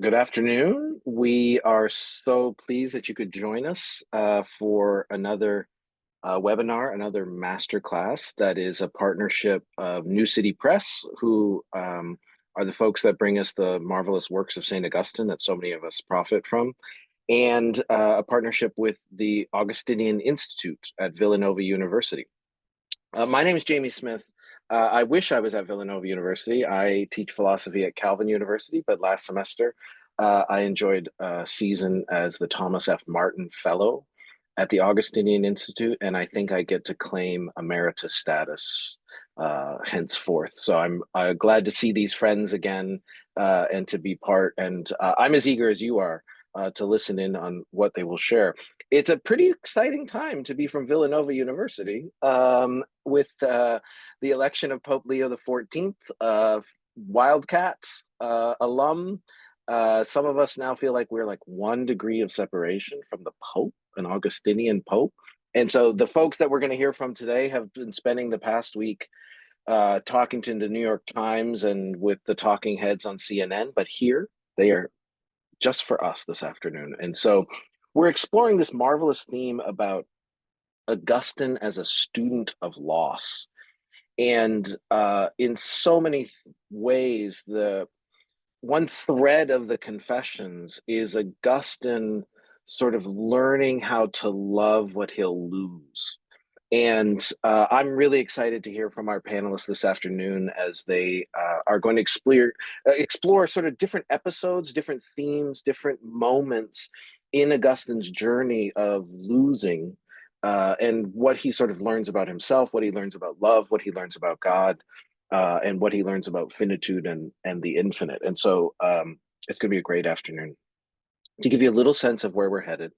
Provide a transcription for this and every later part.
Good afternoon. We are so pleased that you could join us for another webinar, another masterclass that is a partnership of New City Press, who are the folks that bring us the marvelous works of St. Augustine that so many of us profit from, and a partnership with the Augustinian Institute at Villanova University. My name is Jamie Smith. I wish I was at Villanova University. I teach philosophy at Calvin University, but last semester I enjoyed a season as the Thomas F. Martin Fellow at the Augustinian Institute, and I think I get to claim emeritus status henceforth. So I'm glad to see these friends again and to be part. And I'm as eager as you are to listen in on what they will share. It's a pretty exciting time to be from Villanova University with the election of Pope Leo XIV, Wildcats alum. Some of us now feel like we're like 1 degree of separation from the Pope, an Augustinian Pope. And so the folks that we're going to hear from today have been spending the past week talking to the New York Times and with the talking heads on CNN, but here they are just for us this afternoon. And so we're exploring this marvelous theme about Augustine as a student of loss. And in so many ways, the one thread of the Confessions is Augustine sort of learning how to love what he'll lose. And I'm really excited to hear from our panelists this afternoon as they are going to explore sort of different episodes, different themes, different moments in Augustine's journey of losing and what he sort of learns about himself, what he learns about love, what he learns about God, and what he learns about finitude and the infinite. And so it's going to be a great afternoon. To give you a little sense of where we're headed,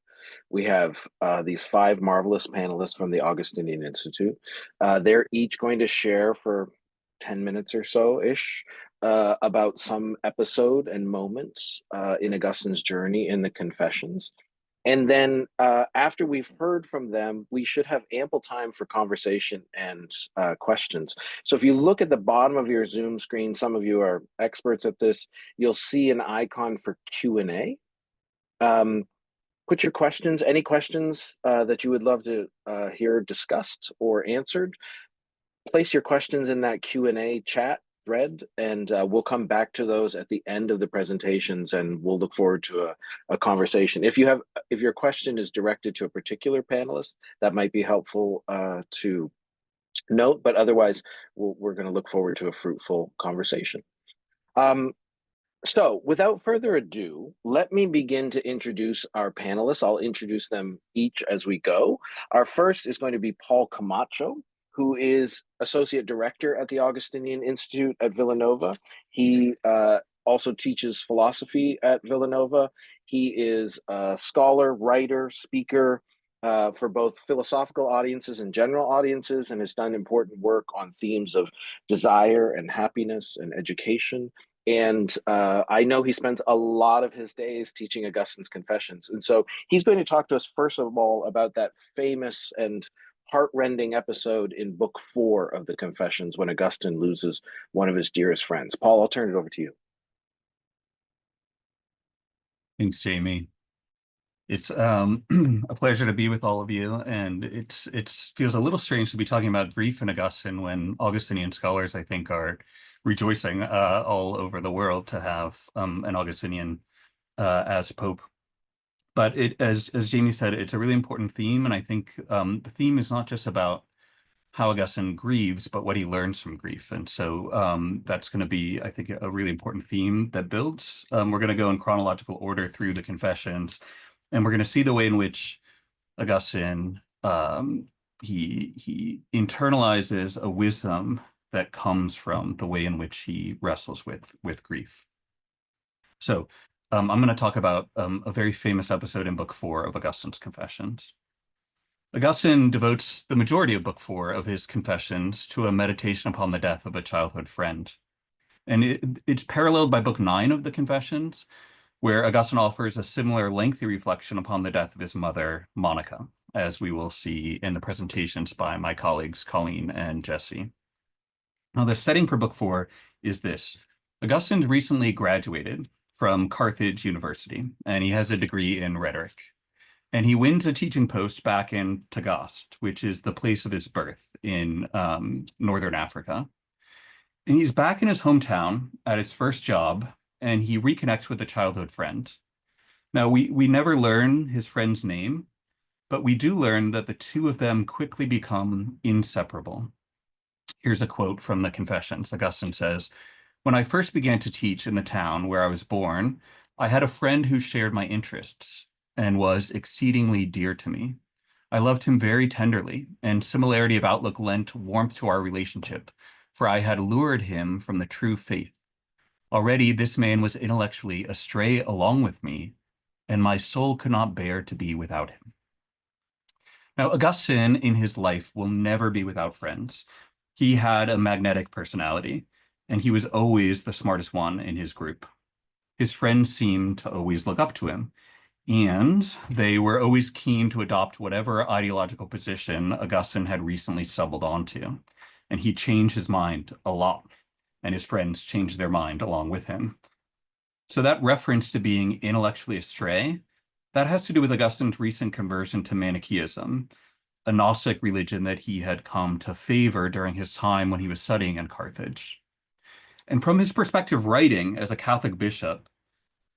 we have these 5 marvelous panelists from the Augustinian Institute. They're each going to share for 10 minutes or so-ish about some episode and moments in Augustine's journey in the Confessions. And then after we've heard from them, we should have ample time for conversation and questions. So if you look at the bottom of your Zoom screen, some of you are experts at this, you'll see an icon for Q&A. Put your questions, any questions that you would love to hear discussed or answered. Place your questions in that Q&A chat thread, and we'll come back to those at the end of the presentations, and we'll look forward to a conversation. If your question is directed to a particular panelist, that might be helpful to note, but otherwise, we're going to look forward to a fruitful conversation. So without further ado, let me begin to introduce our panelists. I'll introduce them each as we go. Our first is going to be Paul Camacho, who is Associate Director at the Augustinian Institute at Villanova. He also teaches philosophy at Villanova. He is a scholar, writer, speaker for both philosophical audiences and general audiences, and has done important work on themes of desire and happiness and education. And I know he spends a lot of his days teaching Augustine's Confessions. And so he's going to talk to us, first of all, about that famous and heartrending episode in Book 4 of the Confessions when Augustine loses one of his dearest friends. Paul, I'll turn it over to you. Thanks, Jamie. It's a pleasure to be with all of you, and it feels a little strange to be talking about grief in Augustine when Augustinian scholars, I think, are rejoicing all over the world to have an Augustinian as Pope. But as Jamie said, it's a really important theme, and I think the theme is not just about how Augustine grieves, but what he learns from grief. And so that's going to be, I think, a really important theme that builds. We're going to go in chronological order through the Confessions, and we're going to see the way in which Augustine, he internalizes a wisdom that comes from the way in which he wrestles with grief. So I'm going to talk about a very famous episode in Book 4 of Augustine's Confessions. Augustine devotes the majority of Book 4 of his Confessions to a meditation upon the death of a childhood friend. And it's paralleled by Book 9 of the Confessions, where Augustine offers a similar lengthy reflection upon the death of his mother, Monica, as we will see in the presentations by my colleagues, Colleen and Jesse. Now, the setting for Book 4 is this. Augustine's recently graduated from Carthage University, and he has a degree in rhetoric. And he wins a teaching post back in Tagaste, which is the place of his birth in Northern Africa. And he's back in his hometown at his first job, and he reconnects with a childhood friend. Now, we never learn his friend's name, but we do learn that the two of them quickly become inseparable. Here's a quote from the Confessions. Augustine says, "When I first began to teach in the town where I was born, I had a friend who shared my interests and was exceedingly dear to me. I loved him very tenderly, and similarity of outlook lent warmth to our relationship, for I had lured him from the true faith. Already this man was intellectually astray along with me, and my soul could not bear to be without him." Now, Augustine in his life will never be without friends. He had a magnetic personality, and he was always the smartest one in his group. His friends seemed to always look up to him, and they were always keen to adopt whatever ideological position Augustine had recently stumbled onto. And he changed his mind a lot, and his friends changed their mind along with him. So that reference to being intellectually astray, that has to do with Augustine's recent conversion to Manichaeism, a Gnostic religion that he had come to favor during his time when he was studying in Carthage. And from his perspective writing as a Catholic bishop,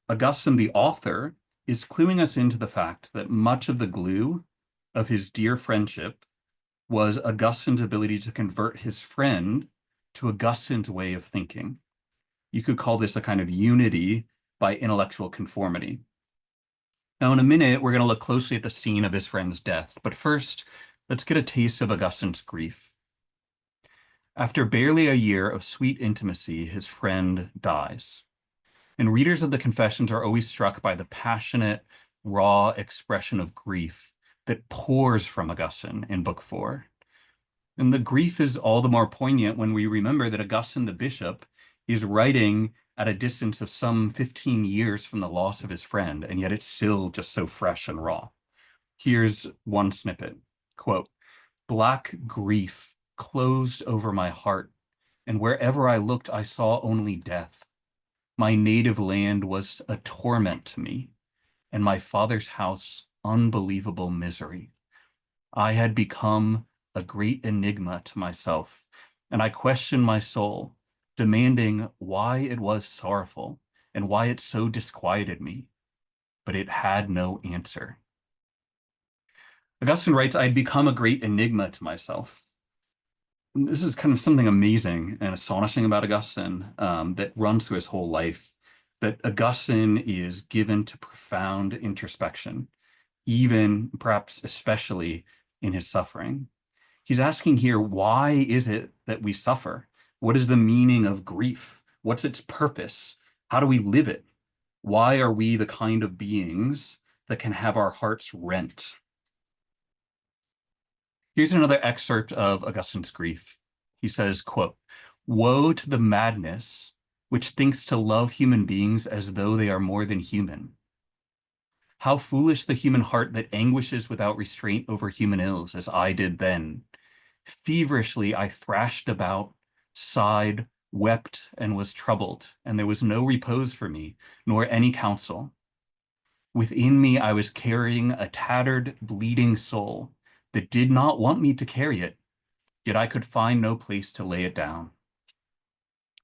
Augustine, the author, is cluing us into the fact that much of the glue of his dear friendship was Augustine's ability to convert his friend to Augustine's way of thinking. You could call this a kind of unity by intellectual conformity. Now, in a minute, we're going to look closely at the scene of his friend's death. But first, let's get a taste of Augustine's grief. After barely a year of sweet intimacy, his friend dies. And readers of the Confessions are always struck by the passionate, raw expression of grief that pours from Augustine in Book 4. And the grief is all the more poignant when we remember that Augustine, the bishop, is writing at a distance of some 15 years from the loss of his friend, and yet it's still just so fresh and raw. Here's one snippet, quote, "Black grief closed over my heart, and wherever I looked, I saw only death. My native land was a torment to me, and my father's house unbelievable misery. I had become a great enigma to myself, and I questioned my soul, demanding why it was sorrowful and why it so disquieted me, but it had no answer." Augustine writes, "I had become a great enigma to myself." This is kind of something amazing and astonishing about Augustine that runs through his whole life, that Augustine is given to profound introspection, even perhaps especially in his suffering. He's asking here, why is it that we suffer? What is the meaning of grief? What's its purpose? How do we live it? Why are we the kind of beings that can have our hearts rent? Here's another excerpt of Augustine's grief. He says, quote, "Woe to the madness which thinks to love human beings as though they are more than human. How foolish the human heart that anguishes without restraint over human ills, as I did then. Feverishly I thrashed about, sighed, wept, and was troubled, and there was no repose for me, nor any counsel. Within me I was carrying a tattered, bleeding soul that did not want me to carry it, yet I could find no place to lay it down."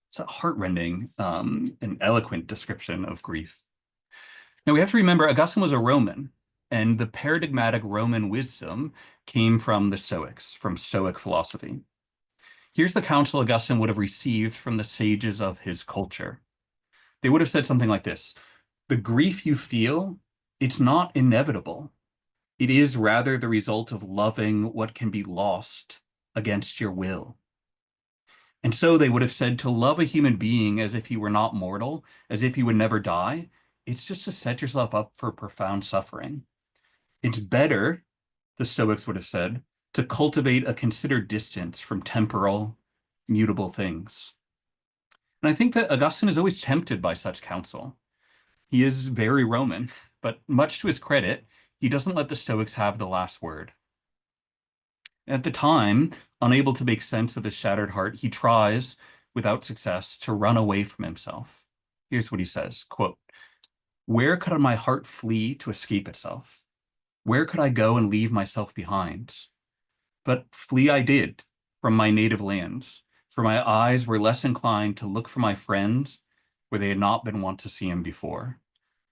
It's a heartrending and eloquent description of grief. Now we have to remember Augustine was a Roman, and the paradigmatic Roman wisdom came from the Stoics, from Stoic philosophy. Here's the counsel Augustine would have received from the sages of his culture. They would have said something like this: "The grief you feel, it's not inevitable. It is rather the result of loving what can be lost against your will." And so they would have said, to love a human being as if he were not mortal, as if he would never die, it's just to set yourself up for profound suffering. It's better, the Stoics would have said, to cultivate a considered distance from temporal, mutable things. And I think that Augustine is always tempted by such counsel. He is very Roman, but much to his credit, he doesn't let the Stoics have the last word. At the time, unable to make sense of his shattered heart, he tries, without success, to run away from himself. Here's what he says, quote, "Where could my heart flee to escape itself? Where could I go and leave myself behind? But flee I did from my native land, for my eyes were less inclined to look for my friend where they had not been wont to see him before.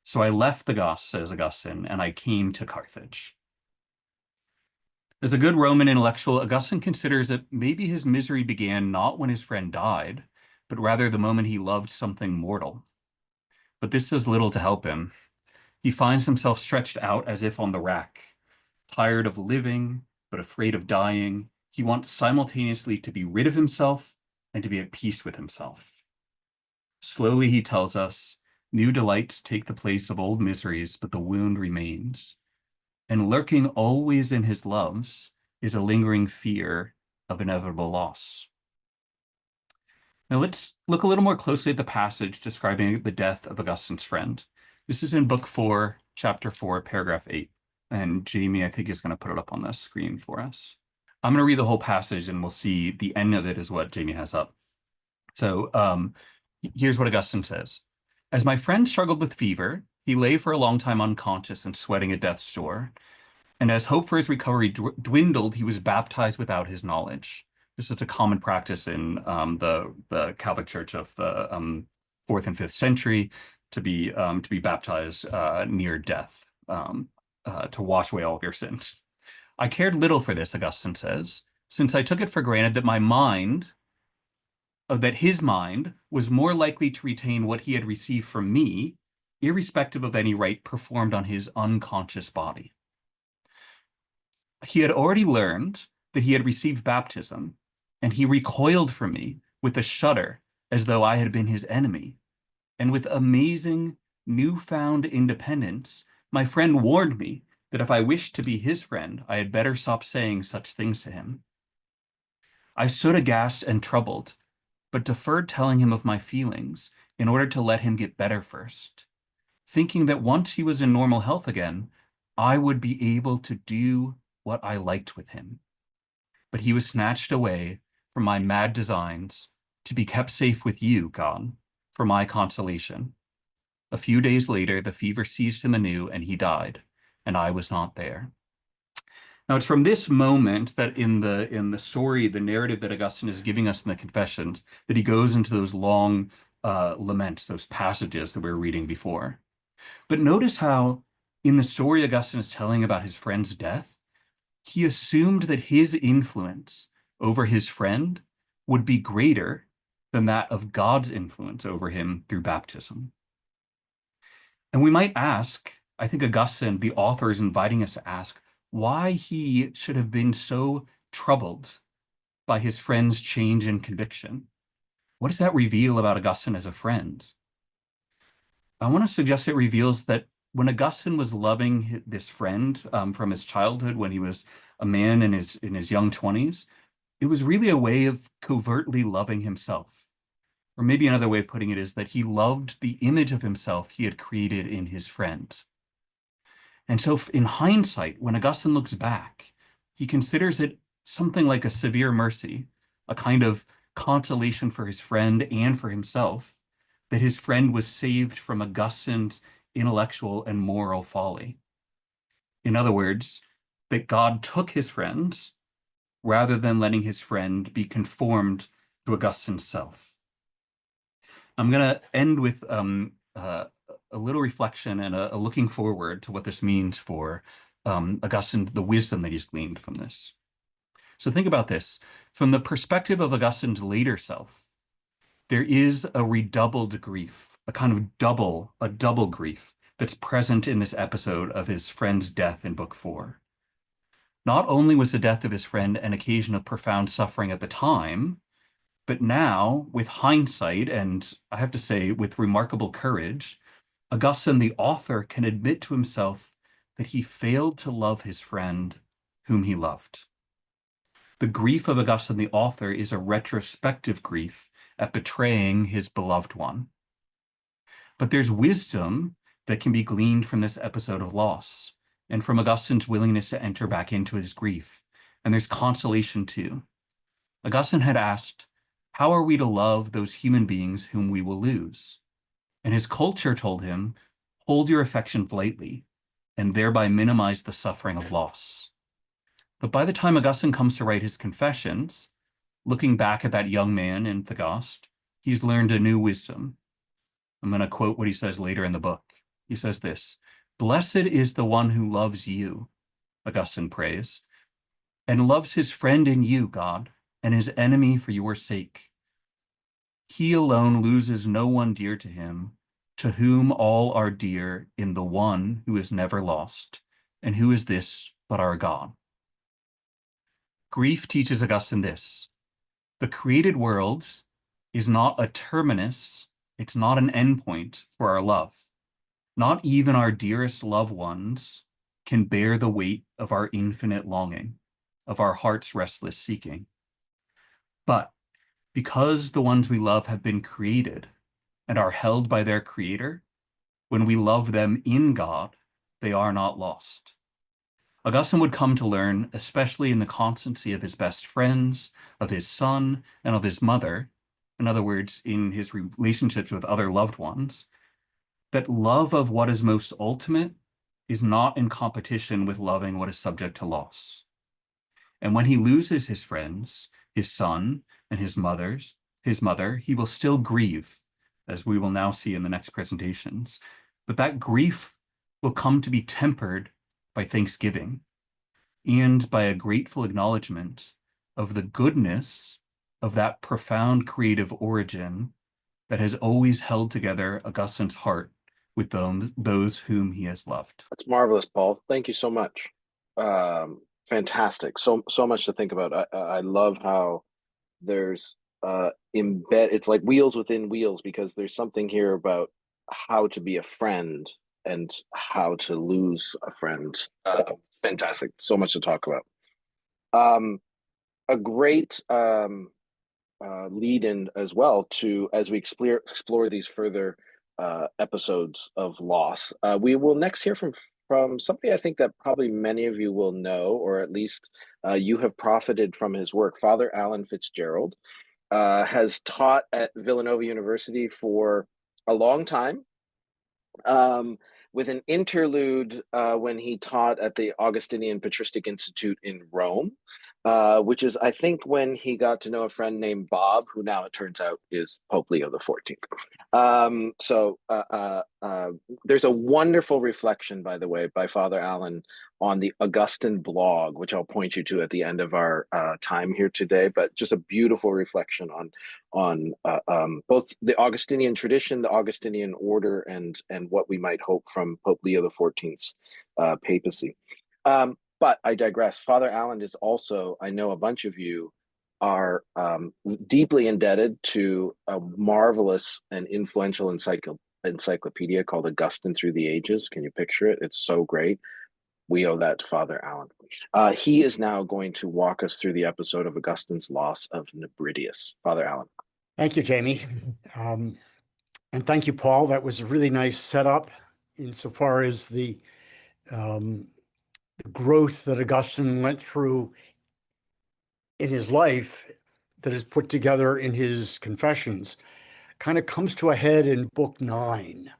So I left the Goths," says Augustine, "and I came to Carthage." As a good Roman intellectual, Augustine considers that maybe his misery began not when his friend died, but rather the moment he loved something mortal. But this does little to help him. He finds himself stretched out as if on the rack, tired of living, but afraid of dying. He wants simultaneously to be rid of himself and to be at peace with himself. Slowly, he tells us, new delights take the place of old miseries, but the wound remains. And lurking always in his loves is a lingering fear of inevitable loss. Now let's look a little more closely at the passage describing the death of Augustine's friend. This is in Book 4, Chapter 4, Paragraph 8. And Jamie, I think, is going to put it up on the screen for us. I'm going to read the whole passage and we'll see the end of it is what Jamie has up. So here's what Augustine says. "As my friend struggled with fever, he lay for a long time unconscious and sweating at death's door. And as hope for his recovery dwindled, he was baptized without his knowledge." This is a common practice in the Catholic Church of the 4th and 5th century to be baptized near death, to wash away all of your sins. "I cared little for this," Augustine says, "since I took it for granted that his mind was more likely to retain what he had received from me, irrespective of any rite performed on his unconscious body. He had already learned that he had received baptism, and he recoiled from me with a shudder as though I had been his enemy. And with amazing, newfound independence, my friend warned me that if I wished to be his friend, I had better stop saying such things to him. I stood aghast and troubled, but deferred telling him of my feelings in order to let him get better first, thinking that once he was in normal health again, I would be able to do what I liked with him. But he was snatched away from my mad designs to be kept safe with you, God, for my consolation. A few days later, the fever seized him anew, and he died, and I was not there." Now, it's from this moment that in the story, the narrative that Augustine is giving us in the Confessions, that he goes into those long laments, those passages that we were reading before. But notice how in the story Augustine is telling about his friend's death, he assumed that his influence over his friend would be greater than that of God's influence over him through baptism. And we might ask, I think Augustine, the author, is inviting us to ask why he should have been so troubled by his friend's change in conviction. What does that reveal about Augustine as a friend? I want to suggest it reveals that when Augustine was loving this friend from his childhood, when he was a man in his young 20s, it was really a way of covertly loving himself. Or maybe another way of putting it is that he loved the image of himself he had created in his friend. And so in hindsight, when Augustine looks back, he considers it something like a severe mercy, a kind of consolation for his friend and for himself, that his friend was saved from Augustine's intellectual and moral folly. In other words, that God took his friend rather than letting his friend be conformed to Augustine's self. I'm going to end with a little reflection and a looking forward to what this means for Augustine, the wisdom that he's gleaned from this. So think about this. From the perspective of Augustine's later self, there is a redoubled grief, a kind of double grief that's present in this episode of his friend's death in Book 4. Not only was the death of his friend an occasion of profound suffering at the time, but now, with hindsight, and I have to say, with remarkable courage, Augustine, the author, can admit to himself that he failed to love his friend whom he loved. The grief of Augustine, the author, is a retrospective grief at betraying his beloved one. But there's wisdom that can be gleaned from this episode of loss and from Augustine's willingness to enter back into his grief. And there's consolation too. Augustine had asked, how are we to love those human beings whom we will lose? And his culture told him, hold your affections lightly and thereby minimize the suffering of loss. But by the time Augustine comes to write his Confessions, looking back at that young man in Thagaste, he's learned a new wisdom. I'm going to quote what he says later in the book. He says this, "Blessed is the one who loves you," Augustine prays, "and loves his friend in you, God, and his enemy for your sake. He alone loses no one dear to him, to whom all are dear in the one who is never lost, and who is this but our God." Grief teaches Augustine this: the created world is not a terminus, it's not an endpoint for our love. Not even our dearest loved ones can bear the weight of our infinite longing, of our heart's restless seeking. But because the ones we love have been created and are held by their creator, when we love them in God, they are not lost. Augustine would come to learn, especially in the constancy of his best friends, of his son, and of his mother, in other words, in his relationships with other loved ones, that love of what is most ultimate is not in competition with loving what is subject to loss. And when he loses his friends, his son, and his mother, he will still grieve, as we will now see in the next presentations. But that grief will come to be tempered by thanksgiving and by a grateful acknowledgement of the goodness of that profound creative origin that has always held together Augustine's heart with those whom he has loved. That's marvelous, Paul. Thank you so much. Fantastic. So much to think about. I love how there's it's like wheels within wheels, because there's something here about how to be a friend and how to lose a friend. Fantastic. So much to talk about. A great lead in as well to, as we explore these further episodes of loss. We will next hear from somebody I think that probably many of you will know, or at least you have profited from his work. Father Alan Fitzgerald has taught at Villanova University for a long time, with an interlude when he taught at the Augustinian Patristic Institute in Rome, which is, I think, when he got to know a friend named Bob, who now it turns out is Pope Leo XIV. There's a wonderful reflection, by the way, by Father Allen on the Augustine blog, which I'll point you to at the end of our time here today. But just a beautiful reflection on both the Augustinian tradition, the Augustinian order, and what we might hope from Pope Leo XIV's papacy. But I digress. Father Allen is also, I know a bunch of you are deeply indebted to a marvelous and influential encyclopedia called Augustine Through the Ages. Can you picture it? It's so great. We owe that to Father Allen. He is now going to walk us through the episode of Augustine's loss of Nebridius. Father Allen. Thank you, Jamie. And thank you, Paul. That was a really nice setup insofar as the growth that Augustine went through in his life that is put together in his Confessions kind of comes to a head in Book 9.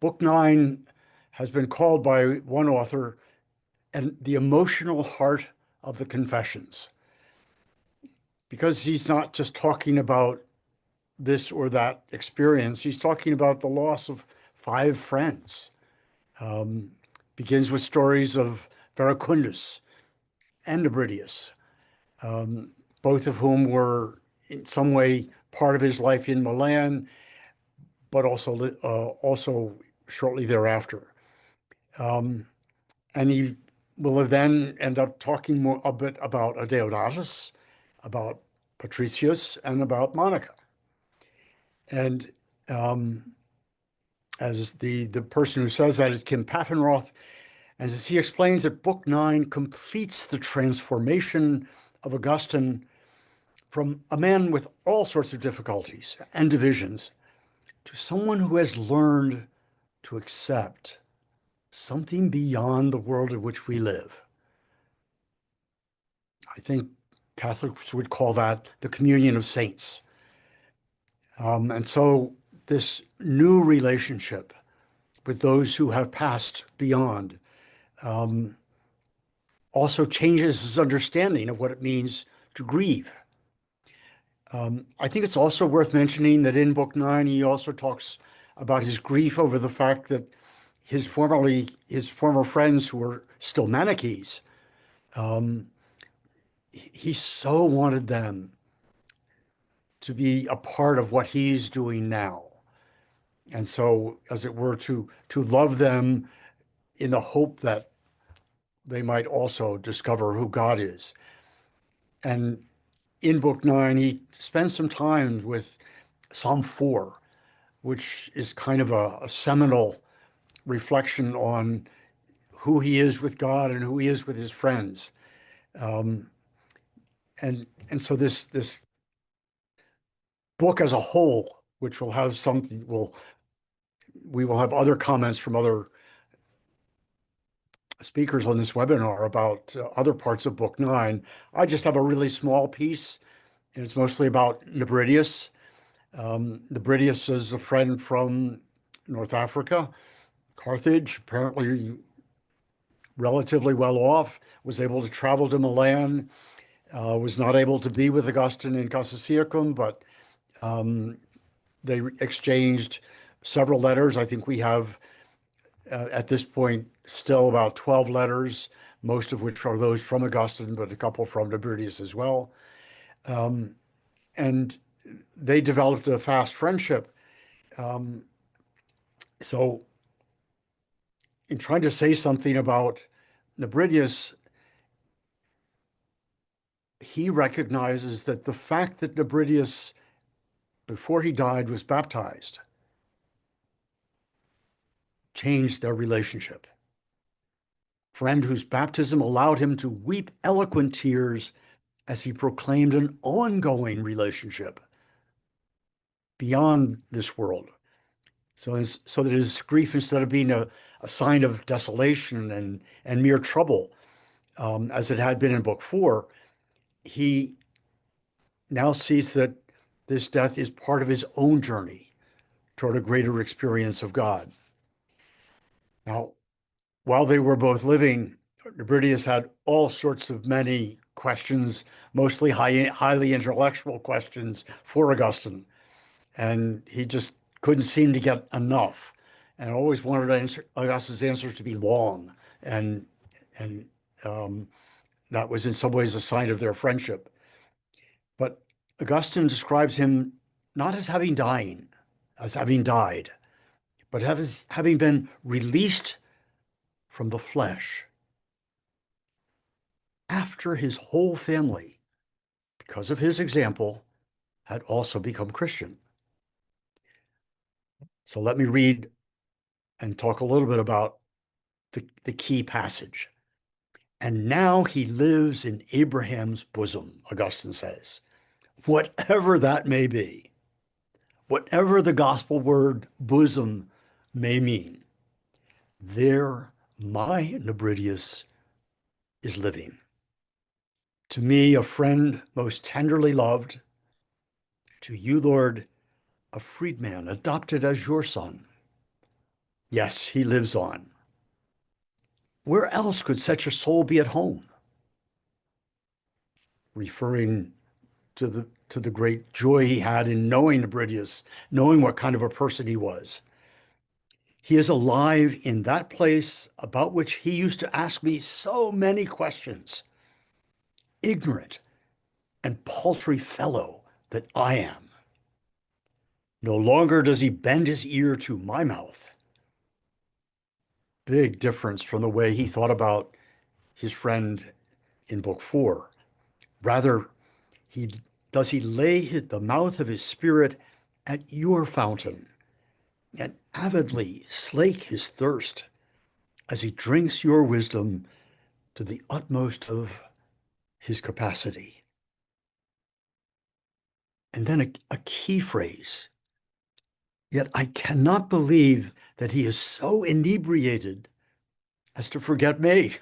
Book 9 has been called by one author and the emotional heart of the Confessions, because he's not just talking about this or that experience. He's talking about the loss of 5 friends. Begins with stories of Verecundus and Nebridius, both of whom were in some way part of his life in Milan, but also shortly thereafter. And he will then end up talking a bit about Adeodatus, about Patricius, and about Monica. And as the person who says that is Kim Paffenroth, and as he explains that Book 9 completes the transformation of Augustine from a man with all sorts of difficulties and divisions to someone who has learned to accept something beyond the world in which we live. I think Catholics would call that the communion of saints. And so this new relationship with those who have passed beyond also changes his understanding of what it means to grieve. I think it's also worth mentioning that in Book 9, he also talks about his grief over the fact that his former friends who were still Manichees, he so wanted them to be a part of what he's doing now. And so, as it were, to love them in the hope that they might also discover who God is. And in Book 9, he spends some time with Psalm 4, which is kind of a seminal reflection on who he is with God and who he is with his friends. And so this book as a whole, which will have something, we will have other comments from other speakers on this webinar about other parts of Book 9. I just have a really small piece, and it's mostly about Nebridius. Nebridius is a friend from North Africa, Carthage, apparently relatively well off, was able to travel to Milan, was not able to be with Augustine in Cassisiacum, but they exchanged several letters. I think we have, at this point, still about 12 letters, most of which are those from Augustine, but a couple from Nebridius as well. And they developed a fast friendship. So in trying to say something about Nebridius, he recognizes that the fact that Nebridius, before he died, was baptized, changed their relationship. Friend whose baptism allowed him to weep eloquent tears as he proclaimed an ongoing relationship beyond this world. So that his grief, instead of being a sign of desolation and mere trouble, as it had been in Book 4, he now sees that this death is part of his own journey toward a greater experience of God. Now, while they were both living, Nebridius had all sorts of many questions, mostly highly intellectual questions for Augustine. And he just couldn't seem to get enough and always wanted Augustine's answers to be long. And that was in some ways a sign of their friendship. But Augustine describes him not as having died, but as having been released from the flesh after his whole family, because of his example, had also become Christian. So let me read and talk a little bit about the key passage. And now he lives in Abraham's bosom, Augustine says, whatever that may be, whatever the gospel word bosom may mean, there my Nebridius is living. To me, a friend most tenderly loved, to you, Lord, a freedman adopted as your son. Yes, he lives on. Where else could such a soul be at home? Referring to the great joy he had in knowing Nebridius, knowing what kind of a person he was. He is alive in that place about which he used to ask me so many questions. Ignorant and paltry fellow that I am. No longer does he bend his ear to my mouth. Big difference from the way he thought about his friend in Book 4. Rather, does he lay the mouth of his spirit at your fountain and avidly slake his thirst as he drinks your wisdom to the utmost of his capacity. And then a key phrase. Yet I cannot believe that he is so inebriated as to forget me.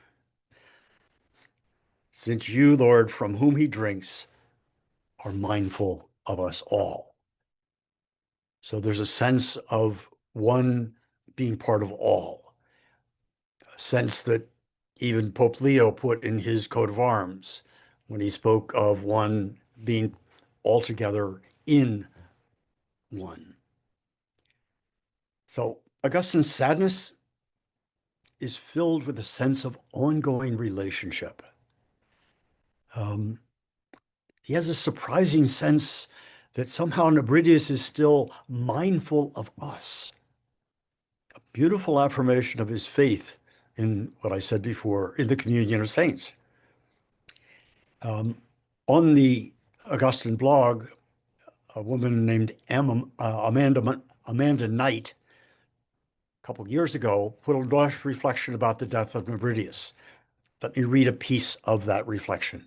Since you, Lord, from whom he drinks, are mindful of us all. So there's a sense of one being part of all, a sense that even Pope Leo put in his coat of arms when he spoke of one being altogether in one. So Augustine's sadness is filled with a sense of ongoing relationship. He has a surprising sense that somehow Nebridius is still mindful of us. A beautiful affirmation of his faith in what I said before, in the communion of saints. On the Augustine blog, a woman named Amanda Knight, a couple of years ago, put a lush reflection about the death of Nebridius. Let me read a piece of that reflection.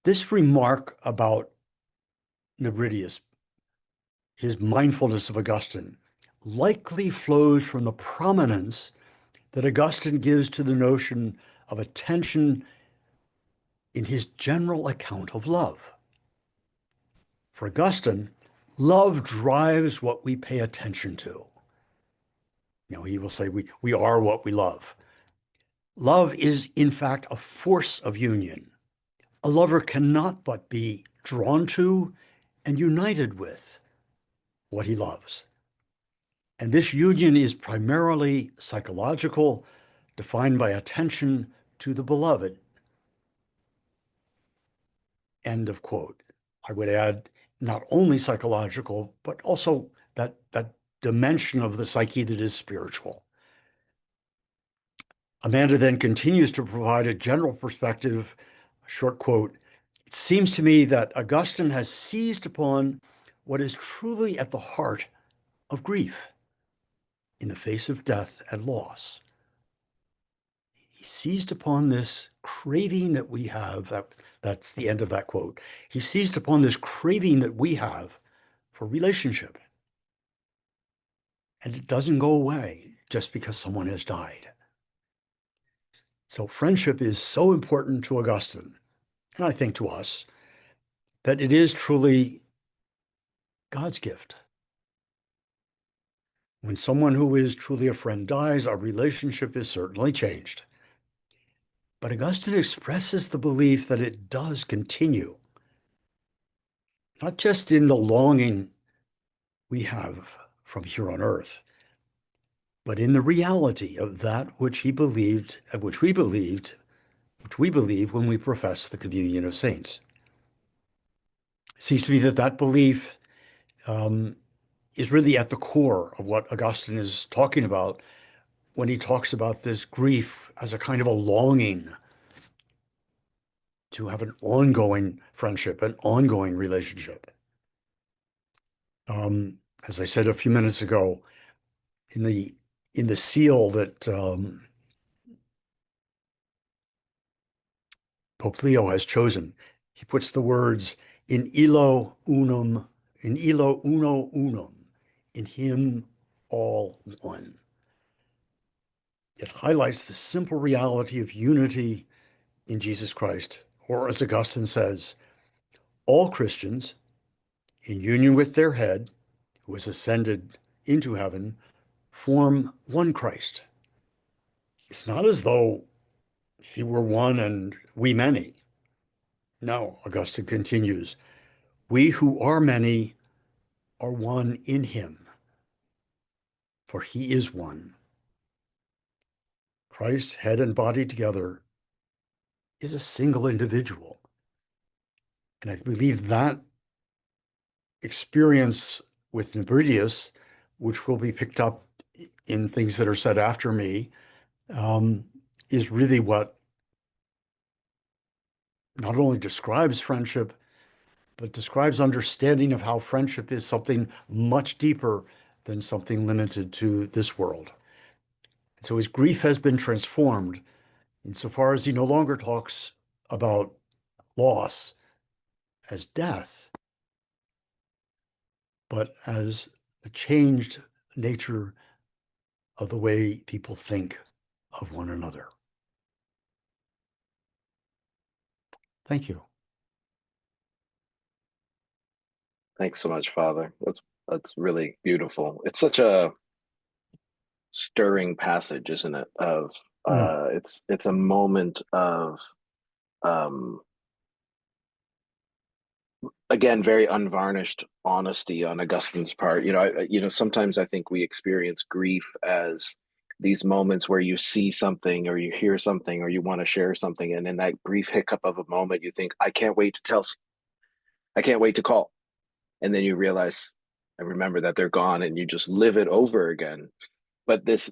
This remark about Nebridius, his mindfulness of Augustine, likely flows from the prominence that Augustine gives to the notion of attention in his general account of love. For Augustine, love drives what we pay attention to. He will say we are what we love. Love is, in fact, a force of union. A lover cannot but be drawn to and united with what he loves. And this union is primarily psychological, defined by attention to the beloved. End of quote. I would add not only psychological, but also that dimension of the psyche that is spiritual. Amanda then continues to provide a general perspective, a short quote. It seems to me that Augustine has seized upon what is truly at the heart of grief in the face of death and loss. He seized upon this craving that we have, that's the end of that quote. He seized upon this craving that we have for relationship. And it doesn't go away just because someone has died. So friendship is so important to Augustine, and I think to us, that it is truly God's gift. When someone who is truly a friend dies, our relationship is certainly changed. But Augustine expresses the belief that it does continue, not just in the longing we have from here on earth, but in the reality of that which he believed, and which we believe when we profess the communion of saints. It seems to me that belief is really at the core of what Augustine is talking about when he talks about this grief as a kind of a longing to have an ongoing friendship, an ongoing relationship. As I said a few minutes ago, in the seal that Pope Leo has chosen, he puts the words in illo uno unum, in him all one. It highlights the simple reality of unity in Jesus Christ, or as Augustine says, all Christians, in union with their head, who has ascended into heaven, form one Christ. It's not as though he were one and we many. No, Augustine continues, we who are many are one in him, for he is one. Christ, head and body together, is a single individual. And I believe that experience with Nebridius, which will be picked up in things that are said after me, is really what not only describes friendship, but describes understanding of how friendship is something much deeper than something limited to this world. So his grief has been transformed insofar as he no longer talks about loss as death, but as the changed nature of the way people think of one another. Thank you. Thanks so much, Father. That's really beautiful. It's such a stirring passage, isn't it? Of Mm. it's a moment of um again, very unvarnished honesty on Augustine's part. Sometimes I think we experience grief as these moments where you see something or you hear something or you want to share something, and in that brief hiccup of a moment, you think, I can't wait to call, and then you realize and remember that they're gone, and you just live it over again. But this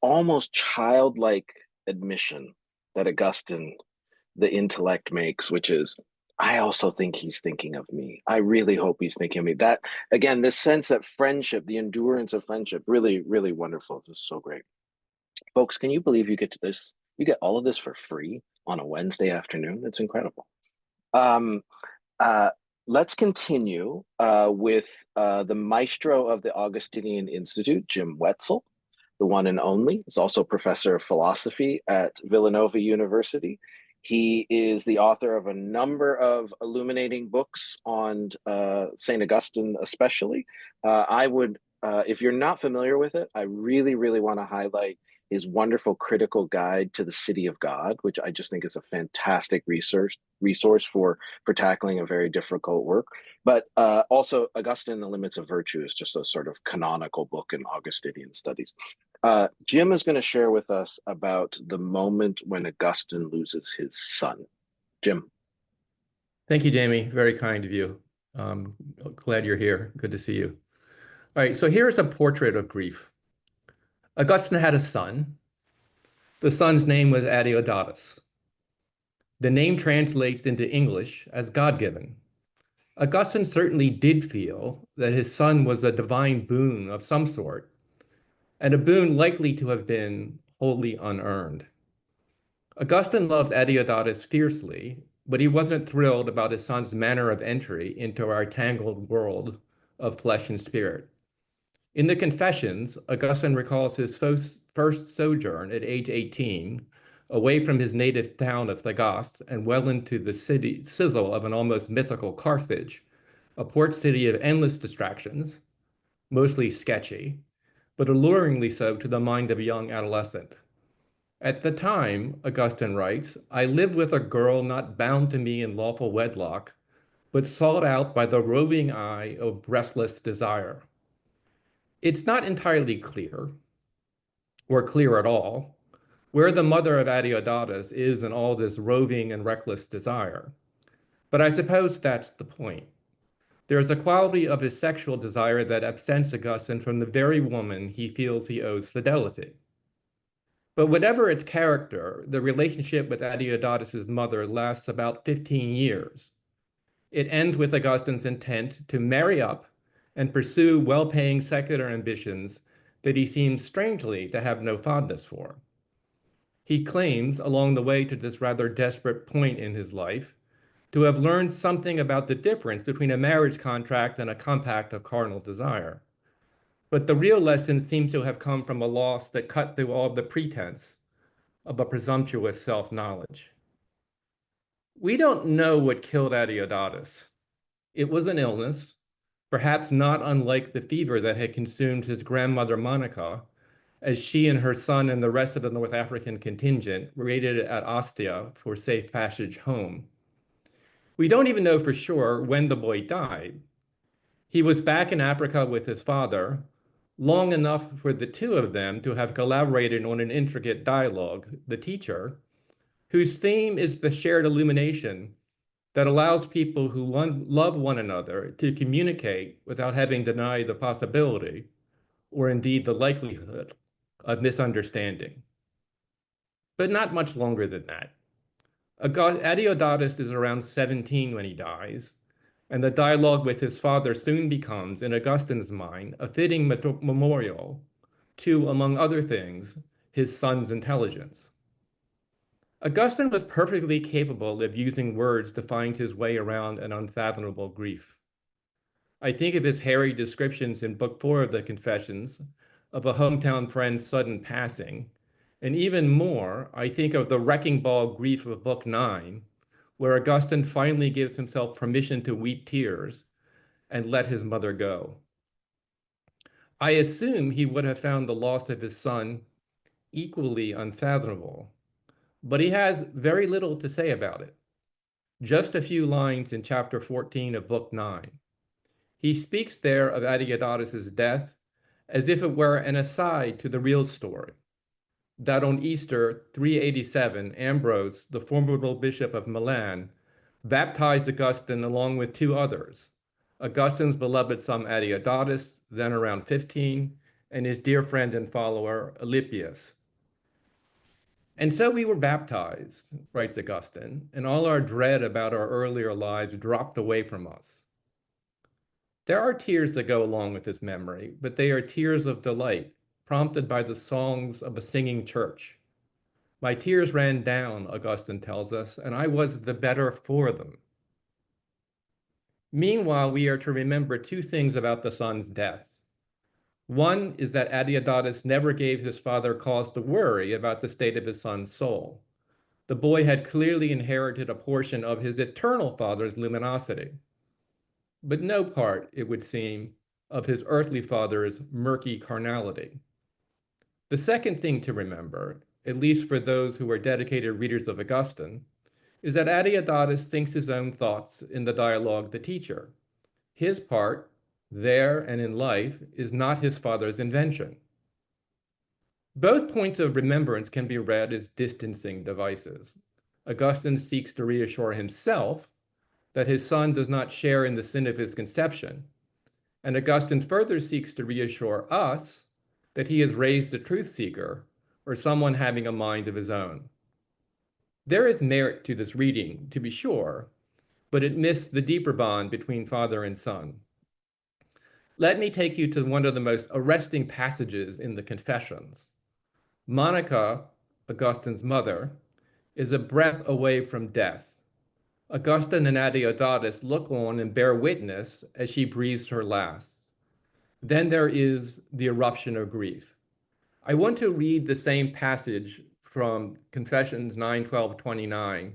almost childlike admission that Augustine, the intellect, makes, which is, I also think he's thinking of me. I really hope he's thinking of me. That, again, this sense that friendship, the endurance of friendship, really, really wonderful. This is so great. Folks, can you believe you get to this? You get all of this for free on a Wednesday afternoon. It's incredible. Um, uh, let's continue with the maestro of the Augustinian Institute, Jim Wetzel, the one and only. He's also professor of philosophy at Villanova University. He is the author of a number of illuminating books on St. Augustine, especially. If you're not familiar with it, I really, really want to highlight his wonderful critical guide to the city of God, which I just think is a fantastic resource for tackling a very difficult work. But also, Augustine and the Limits of Virtue is just a sort of canonical book in Augustinian studies. Jim is going to share with us about the moment when Augustine loses his son. Jim. Thank you, Jamie. Very kind of you. Glad you're here. Good to see you. All right, so here's a portrait of grief. Augustine had a son. The son's name was Adeodatus. The name translates into English as God-given. Augustine certainly did feel that his son was a divine boon of some sort, and a boon likely to have been wholly unearned. Augustine loves Adeodatus fiercely, but he wasn't thrilled about his son's manner of entry into our tangled world of flesh and spirit. In the Confessions, Augustine recalls his first sojourn at age 18, away from his native town of Thagaste and well into the city sizzle of an almost mythical Carthage, a port city of endless distractions, mostly sketchy, but alluringly so to the mind of a young adolescent. At the time, Augustine writes, I lived with a girl not bound to me in lawful wedlock, but sought out by the roving eye of restless desire. It's not entirely clear, or clear at all, where the mother of Adeodatus is in all this roving and reckless desire. But I suppose that's the point. There is a quality of his sexual desire that absents Augustine from the very woman he feels he owes fidelity. But whatever its character, the relationship with Adeodatus's mother lasts about 15 years. It ends with Augustine's intent to marry up and pursue well-paying secular ambitions that he seems strangely to have no fondness for. He claims, along the way to this rather desperate point in his life, to have learned something about the difference between a marriage contract and a compact of carnal desire. But the real lesson seems to have come from a loss that cut through all the pretense of a presumptuous self-knowledge. We don't know what killed Adeodatus. It was an illness, perhaps not unlike the fever that had consumed his grandmother Monica, as she and her son and the rest of the North African contingent waited at Ostia for safe passage home. We don't even know for sure when the boy died. He was back in Africa with his father, long enough for the two of them to have collaborated on an intricate dialogue, the teacher, whose theme is the shared illumination that allows people who love one another to communicate without having denied the possibility, or indeed the likelihood, of misunderstanding. But not much longer than that. Adeodatus is around 17 when he dies, and the dialogue with his father soon becomes, in Augustine's mind, a fitting memorial to, among other things, his son's intelligence. Augustine was perfectly capable of using words to find his way around an unfathomable grief. I think of his harried descriptions in Book 4 of the Confessions of a hometown friend's sudden passing, and even more, I think of the wrecking ball grief of Book 9, where Augustine finally gives himself permission to weep tears, and let his mother go. I assume he would have found the loss of his son equally unfathomable, but he has very little to say about it. Just a few lines in chapter 14 of book 9. He speaks there of Adeodatus's death as if it were an aside to the real story, that on Easter 387, Ambrose, the formidable bishop of Milan, baptized Augustine along with two others, Augustine's beloved son Adeodatus, then around 15, and his dear friend and follower Alypius. And so we were baptized, writes Augustine, and all our dread about our earlier lives dropped away from us. There are tears that go along with this memory, but they are tears of delight, prompted by the songs of a singing church. My tears ran down, Augustine tells us, and I was the better for them. Meanwhile, we are to remember two things about the son's death. One is that Adeodatus never gave his father cause to worry about the state of his son's soul. The boy had clearly inherited a portion of his eternal father's luminosity, but no part, it would seem, of his earthly father's murky carnality. The second thing to remember, at least for those who are dedicated readers of Augustine, is that Adeodatus thinks his own thoughts in the dialogue The Teacher. His part, there and in life, is not his father's invention. Both points of remembrance can be read as distancing devices. Augustine seeks to reassure himself that his son does not share in the sin of his conception, and Augustine further seeks to reassure us that he has raised a truth seeker or someone having a mind of his own. There is merit to this reading, to be sure, but it missed the deeper bond between father and son. Let me take you to one of the most arresting passages in the Confessions. Monica, Augustine's mother, is a breath away from death. Augustine and Adeodatus look on and bear witness as she breathes her last. Then there is the eruption of grief. I want to read the same passage from Confessions 9:12-29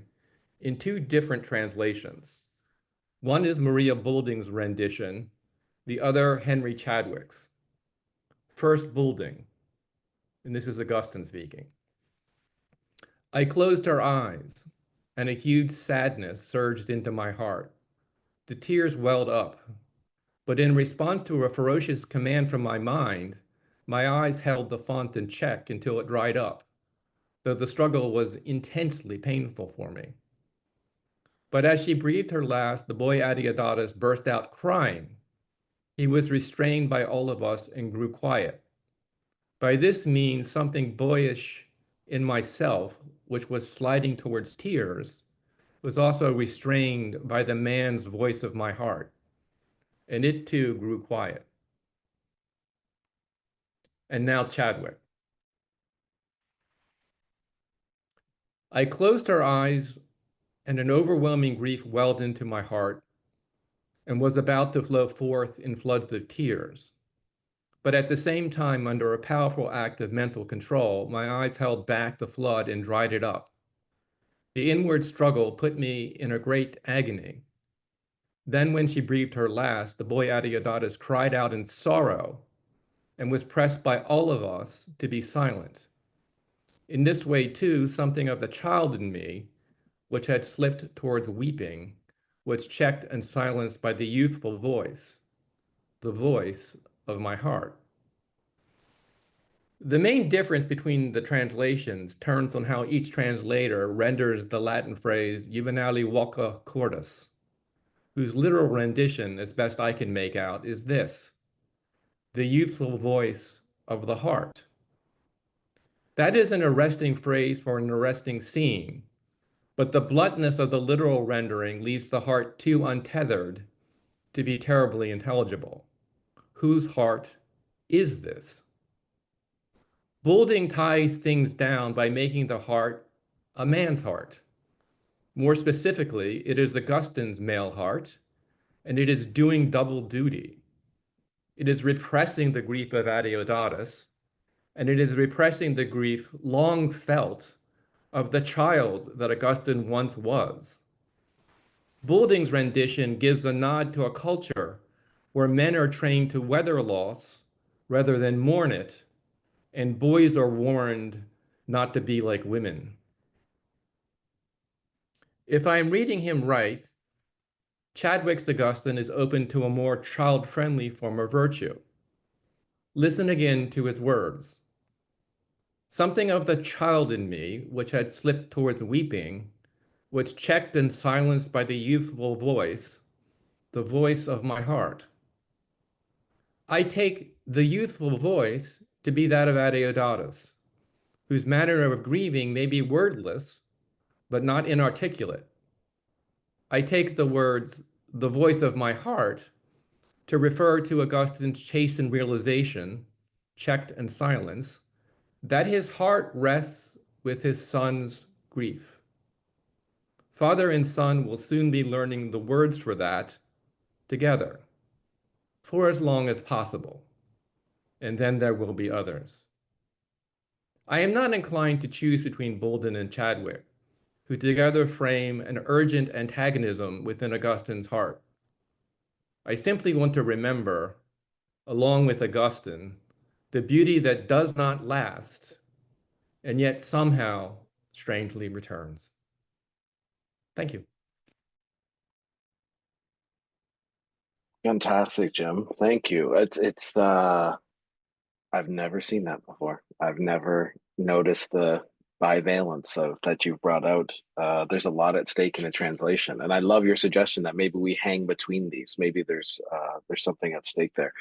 in two different translations. One is Maria Boulding's rendition, the other Henry Chadwick's. First, Boulding, and this is Augustine speaking. I closed her eyes, and a huge sadness surged into my heart. The tears welled up, but in response to a ferocious command from my mind, my eyes held the font in check until it dried up, though the struggle was intensely painful for me. But as she breathed her last, the boy Adeodatus burst out crying. He was restrained by all of us and grew quiet. By this means, something boyish in myself, which was sliding towards tears, was also restrained by the man's voice of my heart, and it too grew quiet. And now Chadwick. I closed her eyes, and an overwhelming grief welled into my heart and was about to flow forth in floods of tears. But at the same time, under a powerful act of mental control, my eyes held back the flood and dried it up. The inward struggle put me in a great agony. Then when she breathed her last, the boy Adeodatus cried out in sorrow and was pressed by all of us to be silent. In this way, too, something of the child in me, which had slipped towards weeping, was checked and silenced by the youthful voice, the voice of my heart. The main difference between the translations turns on how each translator renders the Latin phrase juvenali voca cordis, whose literal rendition, as best I can make out, is this: the youthful voice of the heart. That is an arresting phrase for an arresting scene, but the bluntness of the literal rendering leaves the heart too untethered to be terribly intelligible. Whose heart is this? Boulding ties things down by making the heart a man's heart. More specifically, it is Augustine's male heart, and it is doing double duty. It is repressing the grief of Adeodatus, and it is repressing the grief long felt of the child that Augustine once was. Boulding's rendition gives a nod to a culture where men are trained to weather loss rather than mourn it, and boys are warned not to be like women. If I'm reading him right, Chadwick's Augustine is open to a more child-friendly form of virtue. Listen again to his words. Something of the child in me, which had slipped towards weeping, was checked and silenced by the youthful voice, the voice of my heart. I take the youthful voice to be that of Adeodatus, whose manner of grieving may be wordless, but not inarticulate. I take the words, the voice of my heart, to refer to Augustine's chastened realization, checked and silenced, that his heart rests with his son's grief. Father and son will soon be learning the words for that together, for as long as possible, and then there will be others. I am not inclined to choose between Bolden and Chadwick, who together frame an urgent antagonism within Augustine's heart. I simply want to remember, along with Augustine, the beauty that does not last, and yet somehow strangely returns. Thank you. Fantastic, Jim. Thank you. I've never seen that before. I've never noticed the bivalence of that you've brought out. There's a lot at stake in the translation, and I love your suggestion that maybe we hang between these. Maybe there's something at stake there,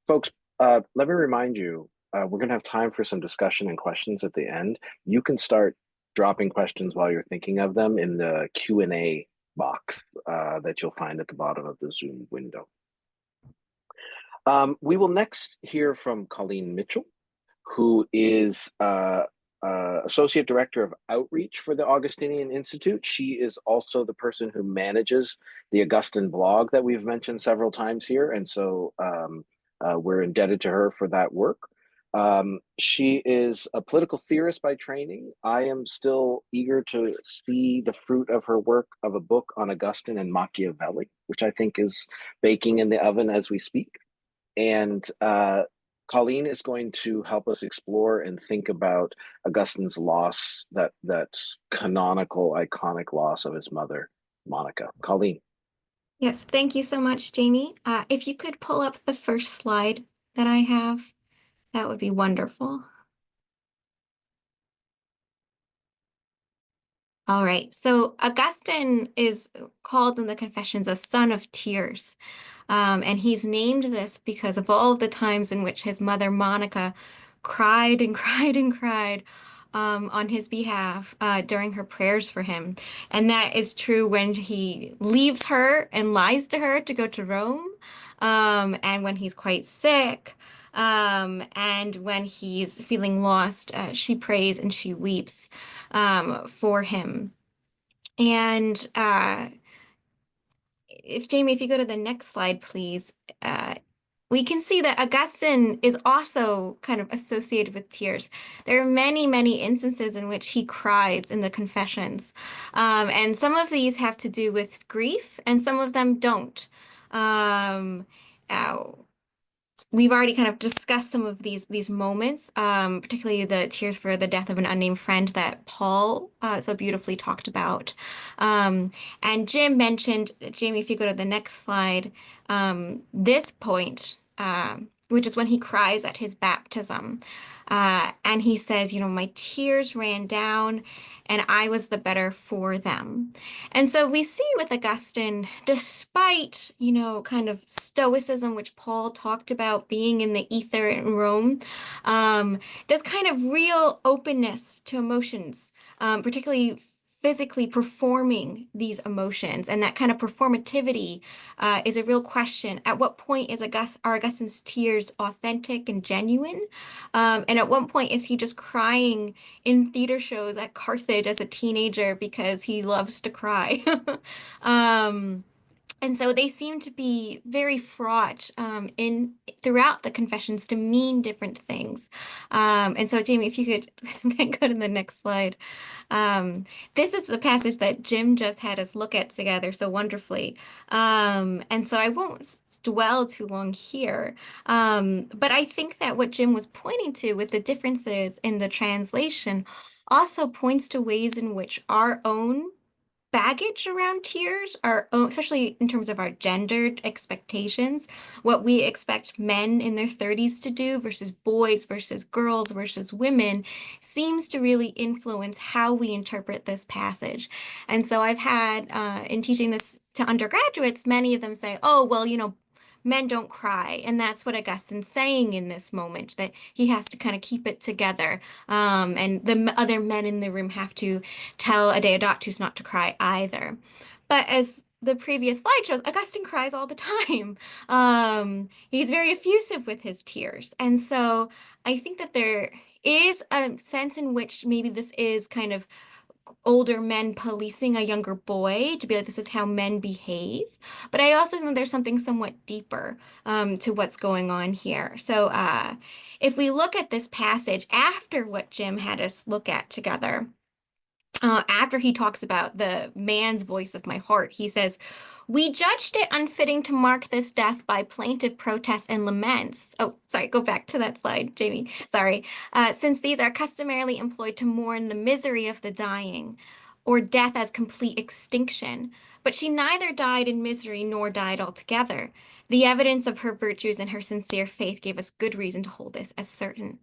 folks. Let me remind you, we're going to have time for some discussion and questions at the end. You can start dropping questions while you're thinking of them in the Q&A box that you'll find at the bottom of the Zoom window. We will next hear from Colleen Mitchell, who is Associate Director of Outreach for the Augustinian Institute. She is also the person who manages the Augustine blog that we've mentioned several times here, and so we're indebted to her for that work. She is a political theorist by training. I am still eager to see the fruit of her work of a book on Augustine and Machiavelli, which I think is baking in the oven as we speak. And Colleen is going to help us explore and think about Augustine's loss, that's canonical, iconic loss of his mother, Monica. Colleen. Yes, thank you so much, Jamie. If you could pull up the first slide that I have, that would be wonderful. All right, so Augustine is called in the Confessions a son of tears. And he's named this because of all of the times in which his mother, Monica, cried and cried and cried on his behalf during her prayers for him. And that is true when he leaves her and lies to her to go to Rome, and when he's quite sick, and when he's feeling lost, she prays and she weeps for him. And Jamie, if you go to the next slide, please, we can see that Augustine is also kind of associated with tears. There are many, many instances in which he cries in the Confessions. And some of these have to do with grief, and some of them don't. We've already kind of discussed some of these moments, particularly the tears for the death of an unnamed friend that Paul so beautifully talked about. And Jim mentioned, Jamie, if you go to the next slide, this point, which is when he cries at his baptism. And he says, my tears ran down and I was the better for them. And so we see with Augustine, despite, kind of stoicism, which Paul talked about being in the ether in Rome, there's kind of real openness to emotions, particularly physically performing these emotions, and that kind of performativity is a real question. At what point are Augustine's tears authentic and genuine? And at what point is he just crying in theater shows at Carthage as a teenager because he loves to cry? And so they seem to be very fraught in throughout the confessions to mean different things. And so, Jamie, if you could go to the next slide. This is the passage that Jim just had us look at together so wonderfully. And so I won't dwell too long here. But I think that what Jim was pointing to with the differences in the translation also points to ways in which our own baggage around tears, our own, especially in terms of our gendered expectations, what we expect men in their 30s to do versus boys versus girls versus women, seems to really influence how we interpret this passage. And so I've had, in teaching this to undergraduates, many of them say, oh, well, men don't cry. And that's what Augustine's saying in this moment, that he has to kind of keep it together. And the other men in the room have to tell Adeodatus not to cry either. But as the previous slide shows, Augustine cries all the time. He's very effusive with his tears. And so I think that there is a sense in which maybe this is kind of older men policing a younger boy to be like, this is how men behave. But I also think there's something somewhat deeper to what's going on here. So if we look at this passage after what Jim had us look at together, after he talks about the man's voice of my heart, he says, we judged it unfitting to mark this death by plaintive protests and laments. Oh, sorry, go back to that slide, Jamie. Sorry. Since these are customarily employed to mourn the misery of the dying, or death as complete extinction. But she neither died in misery nor died altogether. The evidence of her virtues and her sincere faith gave us good reason to hold this as certain.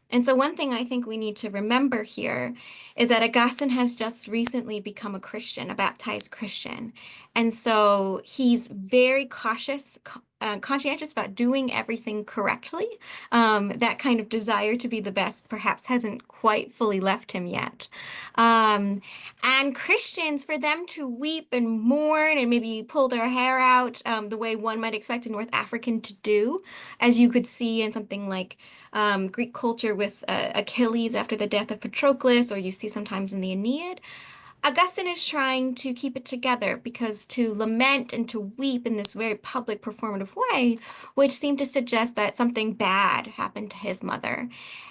And so one thing I think we need to remember here is that Augustine has just recently become a Christian, a baptized Christian. And so he's very cautious, conscientious about doing everything correctly. That kind of desire to be the best perhaps hasn't quite fully left him yet. And Christians, for them to weep and mourn and maybe pull their hair out the way one might expect a North African to do, as you could see in something like Greek culture with Achilles after the death of Patroclus, or you see sometimes in the Aeneid. Augustine is trying to keep it together because to lament and to weep in this very public performative way would seem to suggest that something bad happened to his mother.